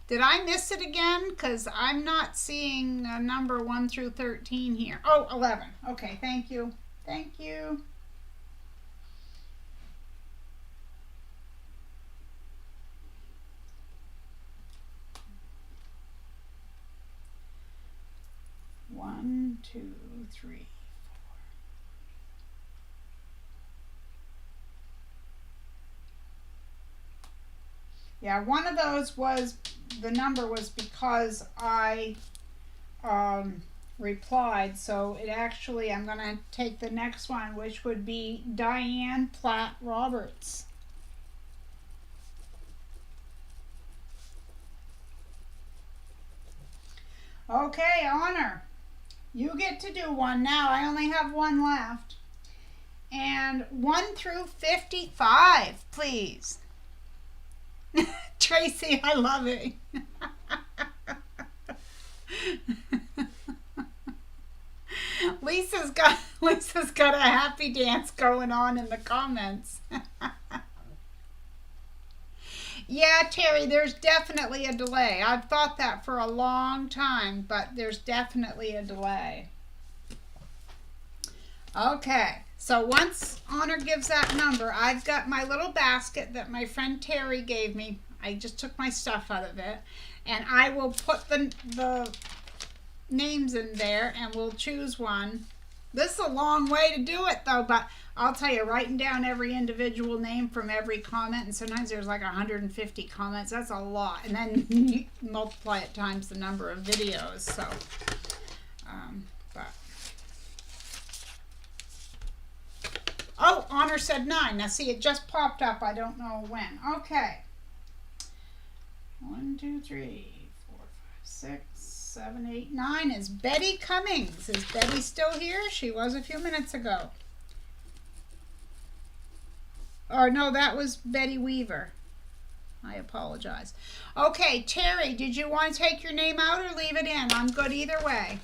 Did I miss it again? Because I'm not seeing a number 1 through 13 here. Oh, 11. Okay, thank you. Thank you. One, two, three, four. Yeah, one of those was, the number was because I replied, so it actually, I'm going to take the next one, which would be Diane Platt Roberts. Okay, Honor, you get to do one now. I only have one left. And 1 through 55, please. Tracy, I love it. Lisa's got a happy dance going on in the comments. Yeah, Terry, there's definitely a delay. I've thought that for a long time, but there's definitely a delay. Okay, so once Honor gives that number, I've got my little basket that my friend Terry gave me. I just took my stuff out of it, and I will put the names in there, and we'll choose one. This is a long way to do it, though, but I'll tell you, writing down every individual name from every comment, and sometimes there's like 150 comments, that's a lot, and then you multiply it times the number of videos, so, but. Oh, Honor said 9. Now see, it just popped up. I don't know when. Okay. 1, 2, 3, 4, 5, 6, 7, 8, 9 is Betty Cummings. Is Betty still here? She was a few minutes ago. Or no, that was Betty Weaver. I apologize. Okay, Terry, did you want to take your name out or leave it in? I'm good either way.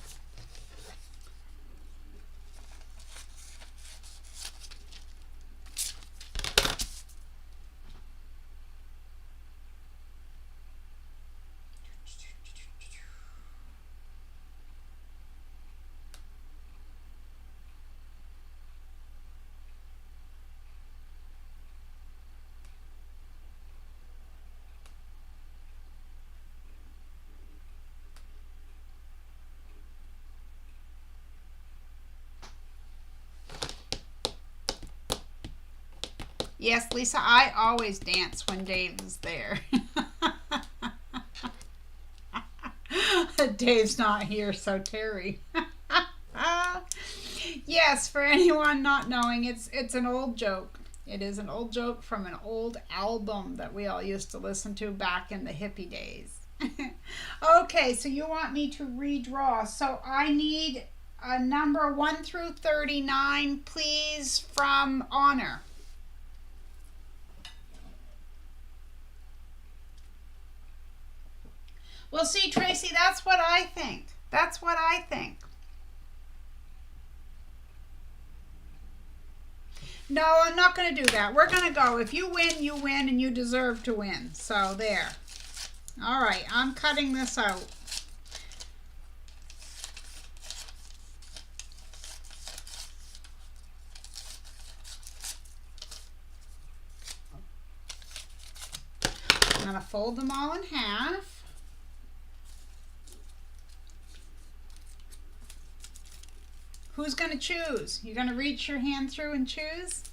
Yes, Lisa, I always dance when Dave is there. Dave's not here, so Terry. Yes, for anyone not knowing, it's an old joke. It is an old joke from an old album that we all used to listen to back in the hippie days. Okay, so you want me to redraw. So I need a number 1 through 39, please, from Honor. Well, see, Tracy, that's what I think. That's what I think. No, I'm not going to do that. We're going to go. If you win, and you deserve to win. So, there. All right, I'm cutting this out. I'm going to fold them all in half. Who's going to choose? You're going to reach your hand through and choose?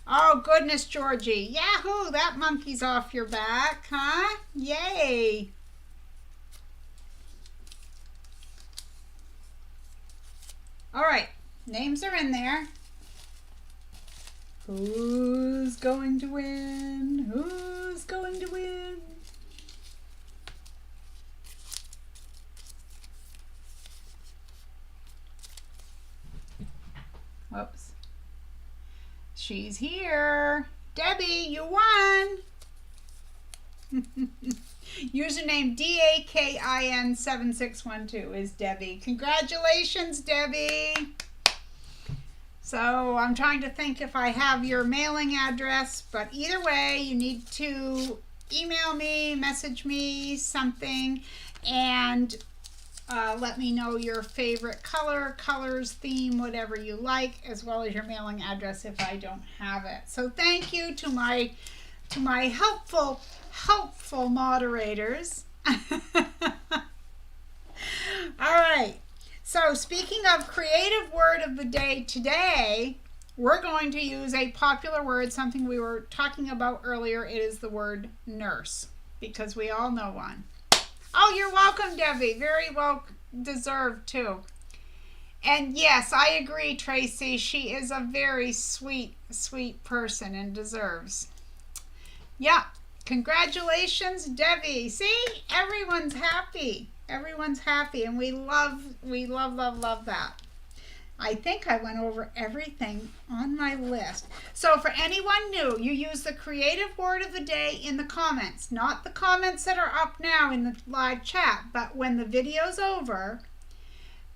Oh, goodness, Georgie. Yahoo! That monkey's off your back, huh? Yay! All right. Names are in there. Who's going to win? Who's going to win? Whoops. She's here. Debbie, you won. Username DAKIN7612 is Debbie. Congratulations, Debbie. So I'm trying to think if I have your mailing address, but either way, you need to email me, message me something, and let me know your favorite color, colors, theme, whatever you like, as well as your mailing address if I don't have it. So thank you to my helpful moderators. All right. So speaking of creative word of the day today, we're going to use a popular word, something we were talking about earlier. It is the word nurse, because we all know one. Oh, you're welcome, Debbie. Very well deserved, too. And yes, I agree, Tracy. She is a very sweet, sweet person and deserves. Yeah. Congratulations, Debbie. See? Everyone's happy. Everyone's happy, and we love that. I think I went over everything on my list. So for anyone new, you use the creative word of the day in the comments, not the comments that are up now in the live chat, but when the video's over,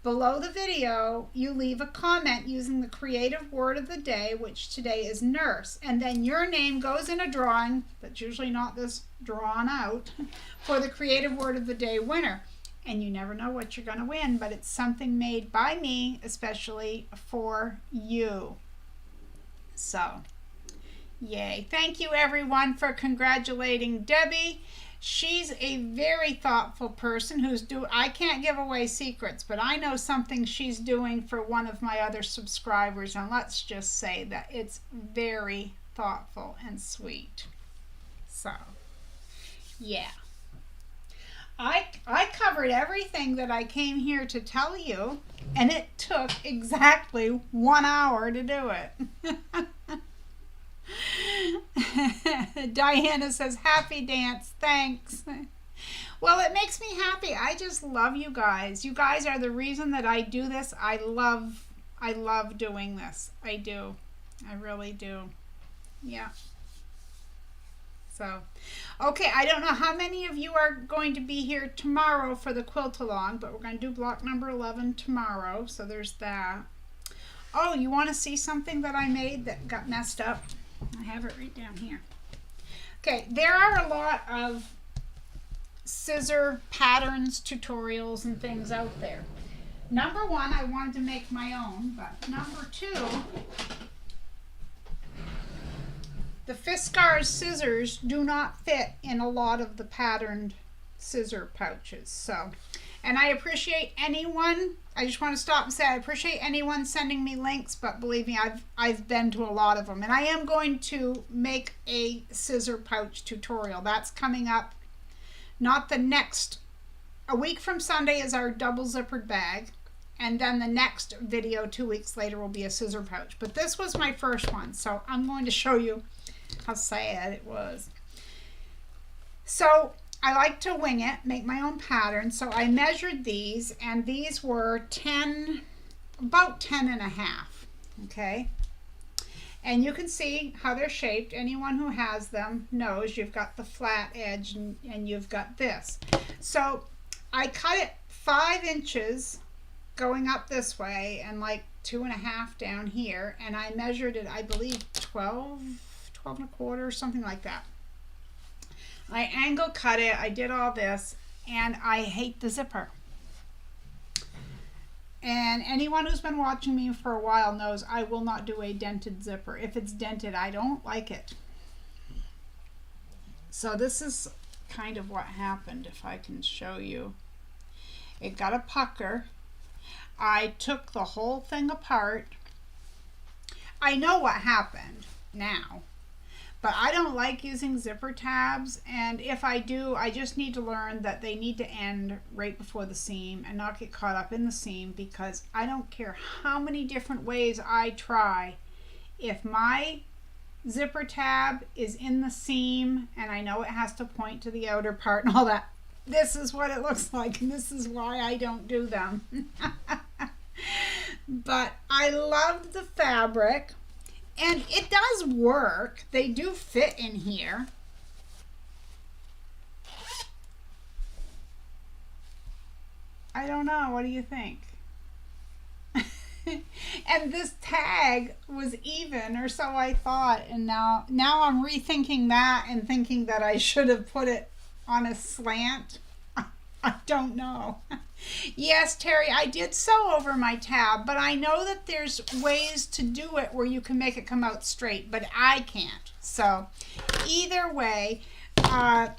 below the video, you leave a comment using the creative word of the day, which today is nurse, and then your name goes in a drawing, that's usually not this drawn out, for the creative word of the day winner. And you never know what you're going to win, but it's something made by me, especially for you. So, yay. Thank you, everyone, for congratulating Debbie. She's a very thoughtful person I can't give away secrets, but I know something she's doing for one of my other subscribers, and let's just say that it's very thoughtful and sweet. So, yeah. I covered everything that I came here to tell you, and it took exactly 1 hour to do it. Diana says, happy dance, thanks. Well, it makes me happy. I just love you guys. You guys are the reason that I do this. I love doing this. I do. I really do. Yeah. So, okay, I don't know how many of you are going to be here tomorrow for the quilt along, but we're going to do block number 11 tomorrow, so there's that. Oh, you want to see something that I made that got messed up? I have it right down here. Okay, there are a lot of scissor patterns, tutorials, and things out there. Number one, I wanted to make my own, but number two, the Fiskars scissors do not fit in a lot of the patterned scissor pouches. So, and I appreciate anyone, I just want to stop and say I appreciate anyone sending me links, but believe me, I've been to a lot of them. And I am going to make a scissor pouch tutorial. That's coming up, not the next, a week from Sunday is our double zippered bag. And then the next video 2 weeks later will be a scissor pouch. But this was my first one, so I'm going to show you how sad it was. So I like to wing it, make my own pattern. So I measured these, and these were about 10 and a half. Okay. And you can see how they're shaped. Anyone who has them knows you've got the flat edge and you've got this. So I cut it 5 inches going up this way and like 2.5 down here. And I measured it, I believe 12 and a quarter, something like that. I angle cut it, I did all this, and I hate the zipper. And anyone who's been watching me for a while knows I will not do a dented zipper. If it's dented, I don't like it. So this is kind of what happened, if I can show you. It got a pucker. I took the whole thing apart. I know what happened now. But I don't like using zipper tabs, and if I do, I just need to learn that they need to end right before the seam and not get caught up in the seam, because I don't care how many different ways I try. If my zipper tab is in the seam and I know it has to point to the outer part and all that, this is what it looks like, and this is why I don't do them. But I loved the fabric. And it does work. They do fit in here. I don't know. What do you think? And this tag was even, or so I thought. And now I'm rethinking that and thinking that I should have put it on a slant. I don't know. Yes, Terry, I did sew over my tab, but I know that there's ways to do it where you can make it come out straight, but I can't. So either way, Adam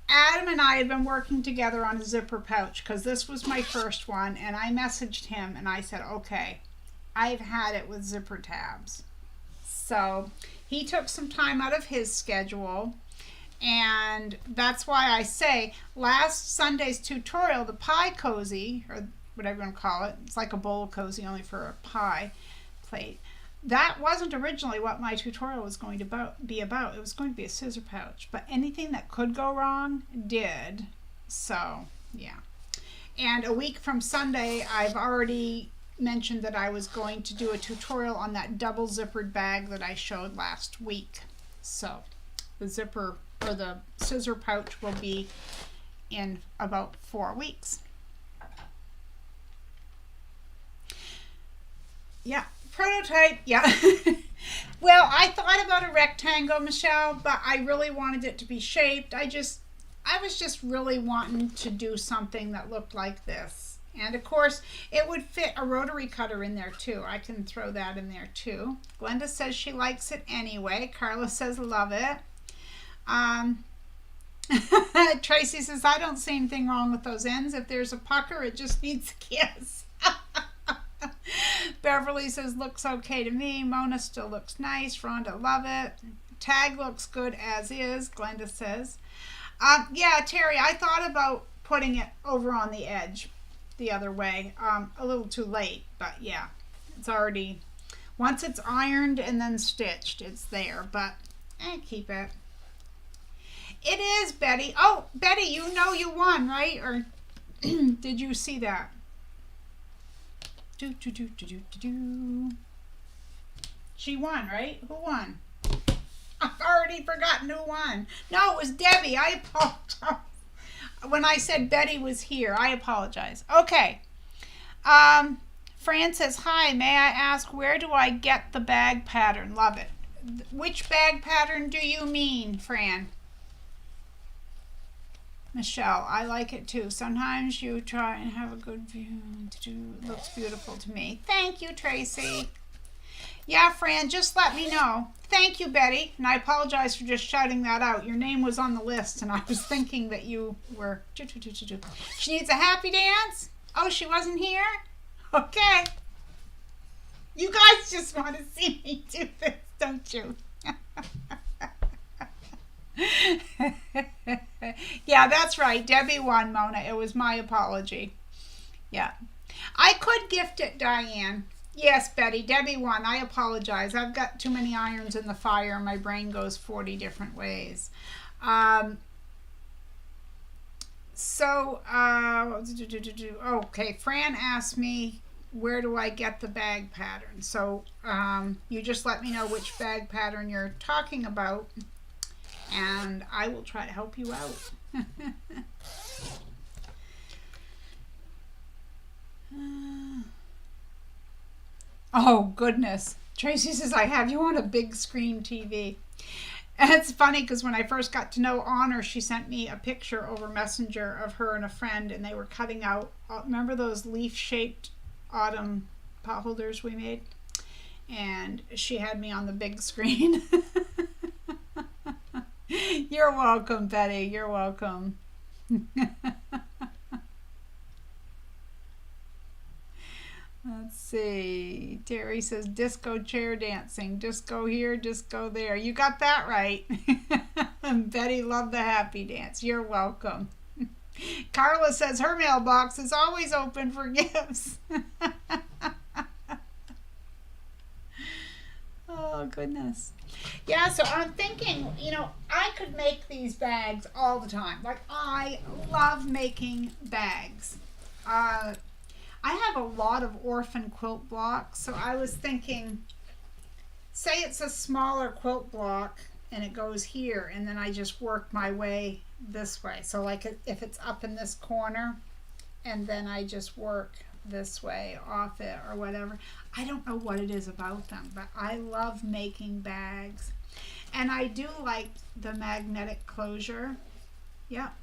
and I had been working together on a zipper pouch because this was my first one, and I messaged him and I said, okay, I've had it with zipper tabs. So he took some time out of his schedule. And that's why I say last Sunday's tutorial, the pie cozy, or whatever you want to call it, it's like a bowl cozy only for a pie plate. That wasn't originally what my tutorial was going to be about. It was going to be a scissor pouch, but anything that could go wrong did. So, yeah. And a week from Sunday, I've already mentioned that I was going to do a tutorial on that double zippered bag that I showed last week. So, the zipper or the scissor pouch will be in about 4 weeks. Yeah, prototype, yeah. Well, I thought about a rectangle, Michelle, but I really wanted it to be shaped. I was just really wanting to do something that looked like this. And of course, it would fit a rotary cutter in there too. I can throw that in there too. Glenda says she likes it anyway. Carla says love it. Tracy says, I don't see anything wrong with those ends. If there's a pucker, it just needs a kiss. Beverly says, looks okay to me. Mona still looks nice. Rhonda, love it. Tag looks good as is, Glenda says. Yeah, Terry, I thought about putting it over on the edge the other way. A little too late, but yeah, it's already, once it's ironed and then stitched, it's there, but keep it. It is, Betty. Oh, Betty, you know you won, right? Or did you see that? She won, right? Who won? I've already forgotten who won. No, it was Debbie. I apologize. When I said Betty was here, I apologize. Okay. Fran says, hi, may I ask, where do I get the bag pattern? Love it. Which bag pattern do you mean, Fran? Michelle, I like it too. Sometimes you try and have a good view. It looks beautiful to me. Thank you, Tracy. Yeah, Fran, just let me know. Thank you, Betty. And I apologize for just shouting that out. Your name was on the list, and I was thinking that you were... She needs a happy dance? Oh, she wasn't here? Okay. You guys just want to see me do this, don't you? Yeah, that's right. Debbie won, Mona. It was my apology. Yeah. I could gift it, Diane. Yes, Betty. Debbie won. I apologize. I've got too many irons in the fire and my brain goes 40 different ways. Okay, Fran asked me, where do I get the bag pattern? So you just let me know which bag pattern you're talking about, and I will try to help you out. Oh, goodness. Tracy says, I have you on a big screen TV. And it's funny because when I first got to know Honor, she sent me a picture over Messenger of her and a friend, and they were cutting out, remember those leaf-shaped autumn pot holders we made? And she had me on the big screen. You're welcome, Betty. You're welcome. Let's see. Terry says disco chair dancing. Disco here, disco there. You got that right. Betty loved the happy dance. You're welcome. Carla says her mailbox is always open for gifts. Oh, goodness. Yeah, so I'm thinking, I could make these bags all the time. Like, I love making bags. I have a lot of orphan quilt blocks, so I was thinking, say it's a smaller quilt block and it goes here, and then I just work my way this way. So like if it's up in this corner, and then I just work this way off it or whatever. I don't know what it is about them, but I love making bags. And I do like the magnetic closure. Yep.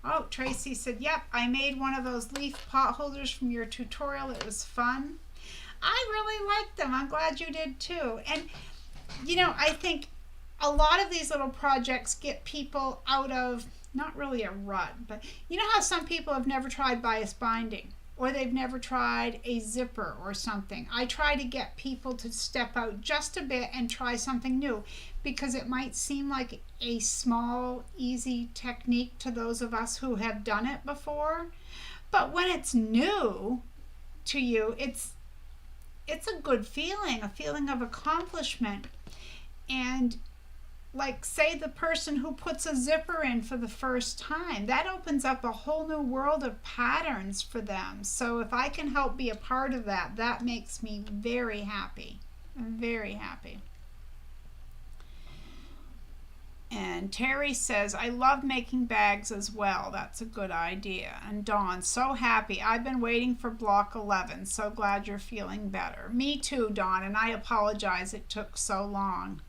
Oh, Tracy said, yep, I made one of those leaf pot holders from your tutorial. It was fun. I really liked them. I'm glad you did too. And, I think a lot of these little projects get people out of, not really a rut, but you know how some people have never tried bias binding, or they've never tried a zipper or something. I try to get people to step out just a bit and try something new, because it might seem like a small, easy technique to those of us who have done it before. But when it's new to you, it's a good feeling, a feeling of accomplishment. And like, say the person who puts a zipper in for the first time, that opens up a whole new world of patterns for them. So if I can help be a part of that, that makes me very happy. I'm very happy. And Terry says, I love making bags as well. That's a good idea. And Dawn, so happy. I've been waiting for block 11. So glad you're feeling better. Me too, Dawn, and I apologize it took so long.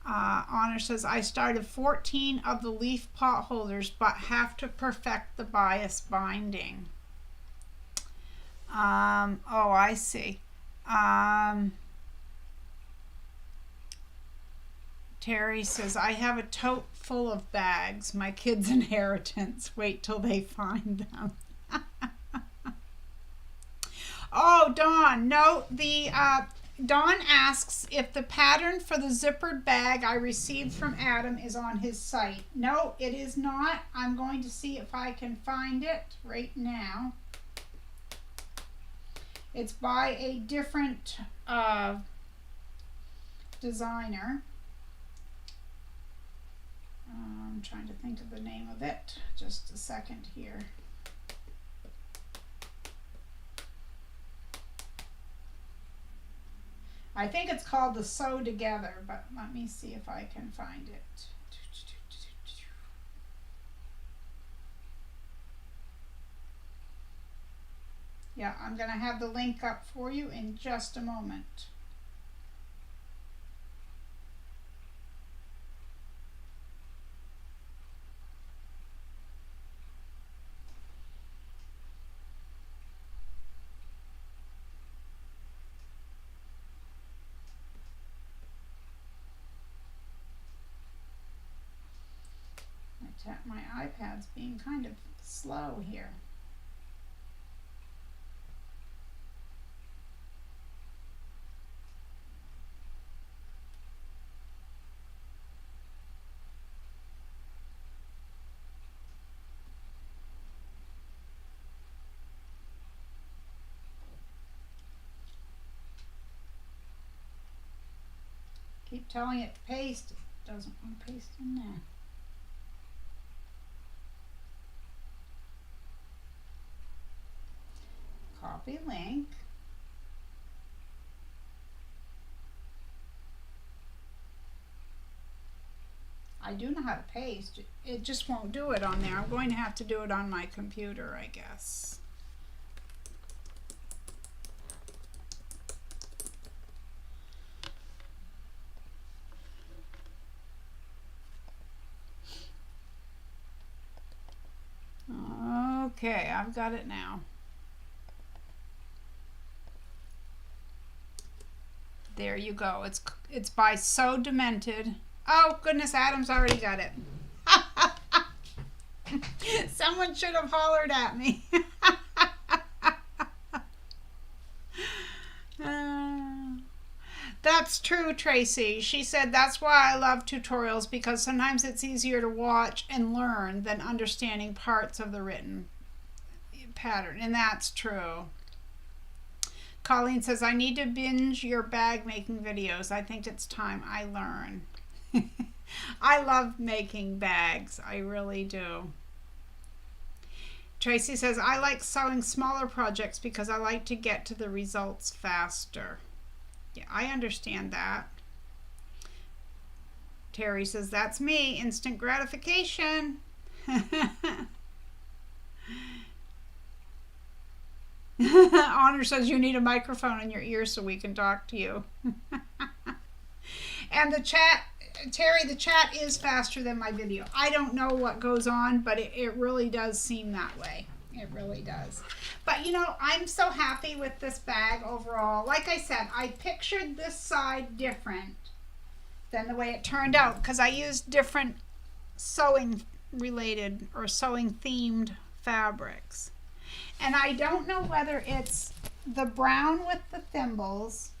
Honor says, I started 14 of the leaf pot holders, but have to perfect the bias binding. Oh, I see. Terry says, I have a tote full of bags, my kids' inheritance. Wait till they find them. Oh, Dawn, no, Dawn asks if the pattern for the zippered bag I received from Adam is on his site. No, it is not. I'm going to see if I can find it right now. It's by a different designer. I'm trying to think of the name of it. Just a second here. I think it's called the Sew Together, but let me see if I can find it. Yeah, I'm going to have the link up for you in just a moment. My iPad's being kind of slow here. Keep telling it to paste. It doesn't want to paste in there. Copy link. I do know how to paste. It just won't do it on there. I'm going to have to do it on my computer, I guess. Okay, I've got it now. There you go. It's by So Demented. Oh goodness, Adam's already got it. Someone should have hollered at me. That's true, Tracy. She said that's why I love tutorials, because sometimes it's easier to watch and learn than understanding parts of the written pattern, and that's true. Colleen says, I need to binge your bag making videos. I think it's time I learn. I love making bags. I really do. Tracy says, I like sewing smaller projects because I like to get to the results faster. Yeah, I understand that. Terry says, that's me. Instant gratification. Honor says you need a microphone in your ear so we can talk to you. And the chat, Terry, the chat is faster than my video. I don't know what goes on, but it really does seem that way. It really does. But you know, I'm so happy with this bag overall. Like I said, I pictured this side different than the way it turned out because I used different sewing related or sewing themed fabrics. And I don't know whether it's the brown with the thimbles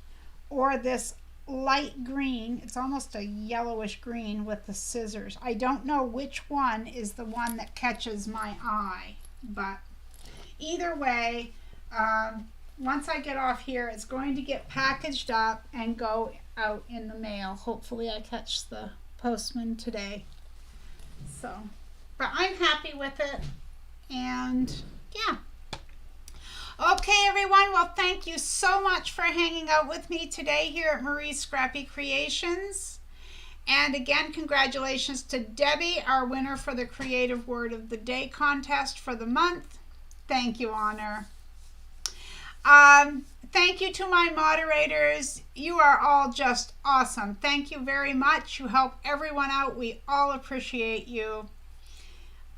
or this light green. It's almost a yellowish green with the scissors. I don't know which one is the one that catches my eye. But either way, once I get off here, it's going to get packaged up and go out in the mail. Hopefully I catch the postman today. So, but I'm happy with it. And yeah. Okay, everyone. Well, thank you so much for hanging out with me today here at Marie's Scrappy Creations. And again, congratulations to Debbie, our winner for the Creative Word of the Day contest for the month. Thank you, Honor. Thank you to my moderators. You are all just awesome. Thank you very much. You help everyone out. We all appreciate you.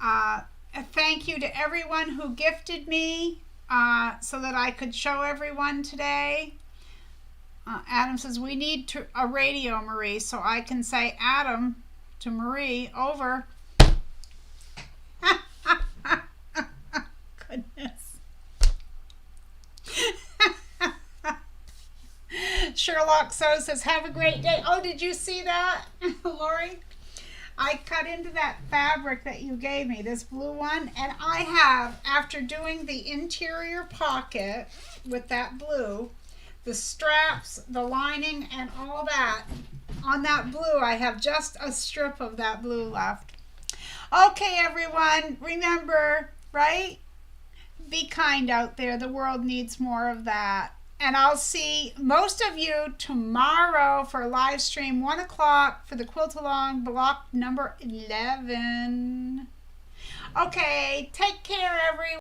Thank you to everyone who gifted me so that I could show everyone today. Adam says, we need a radio, Marie, so I can say Adam to Marie, over. Goodness. Sherlock So says, have a great day. Oh, did you see that, Lori? I cut into that fabric that you gave me, this blue one, and I have, after doing the interior pocket with that blue, the straps, the lining, and all that, on that blue, I have just a strip of that blue left. Okay, everyone, remember, right? Be kind out there. The world needs more of that. And I'll see most of you tomorrow for live stream 1 o'clock for the quilt along block number 11. Okay, take care, everyone.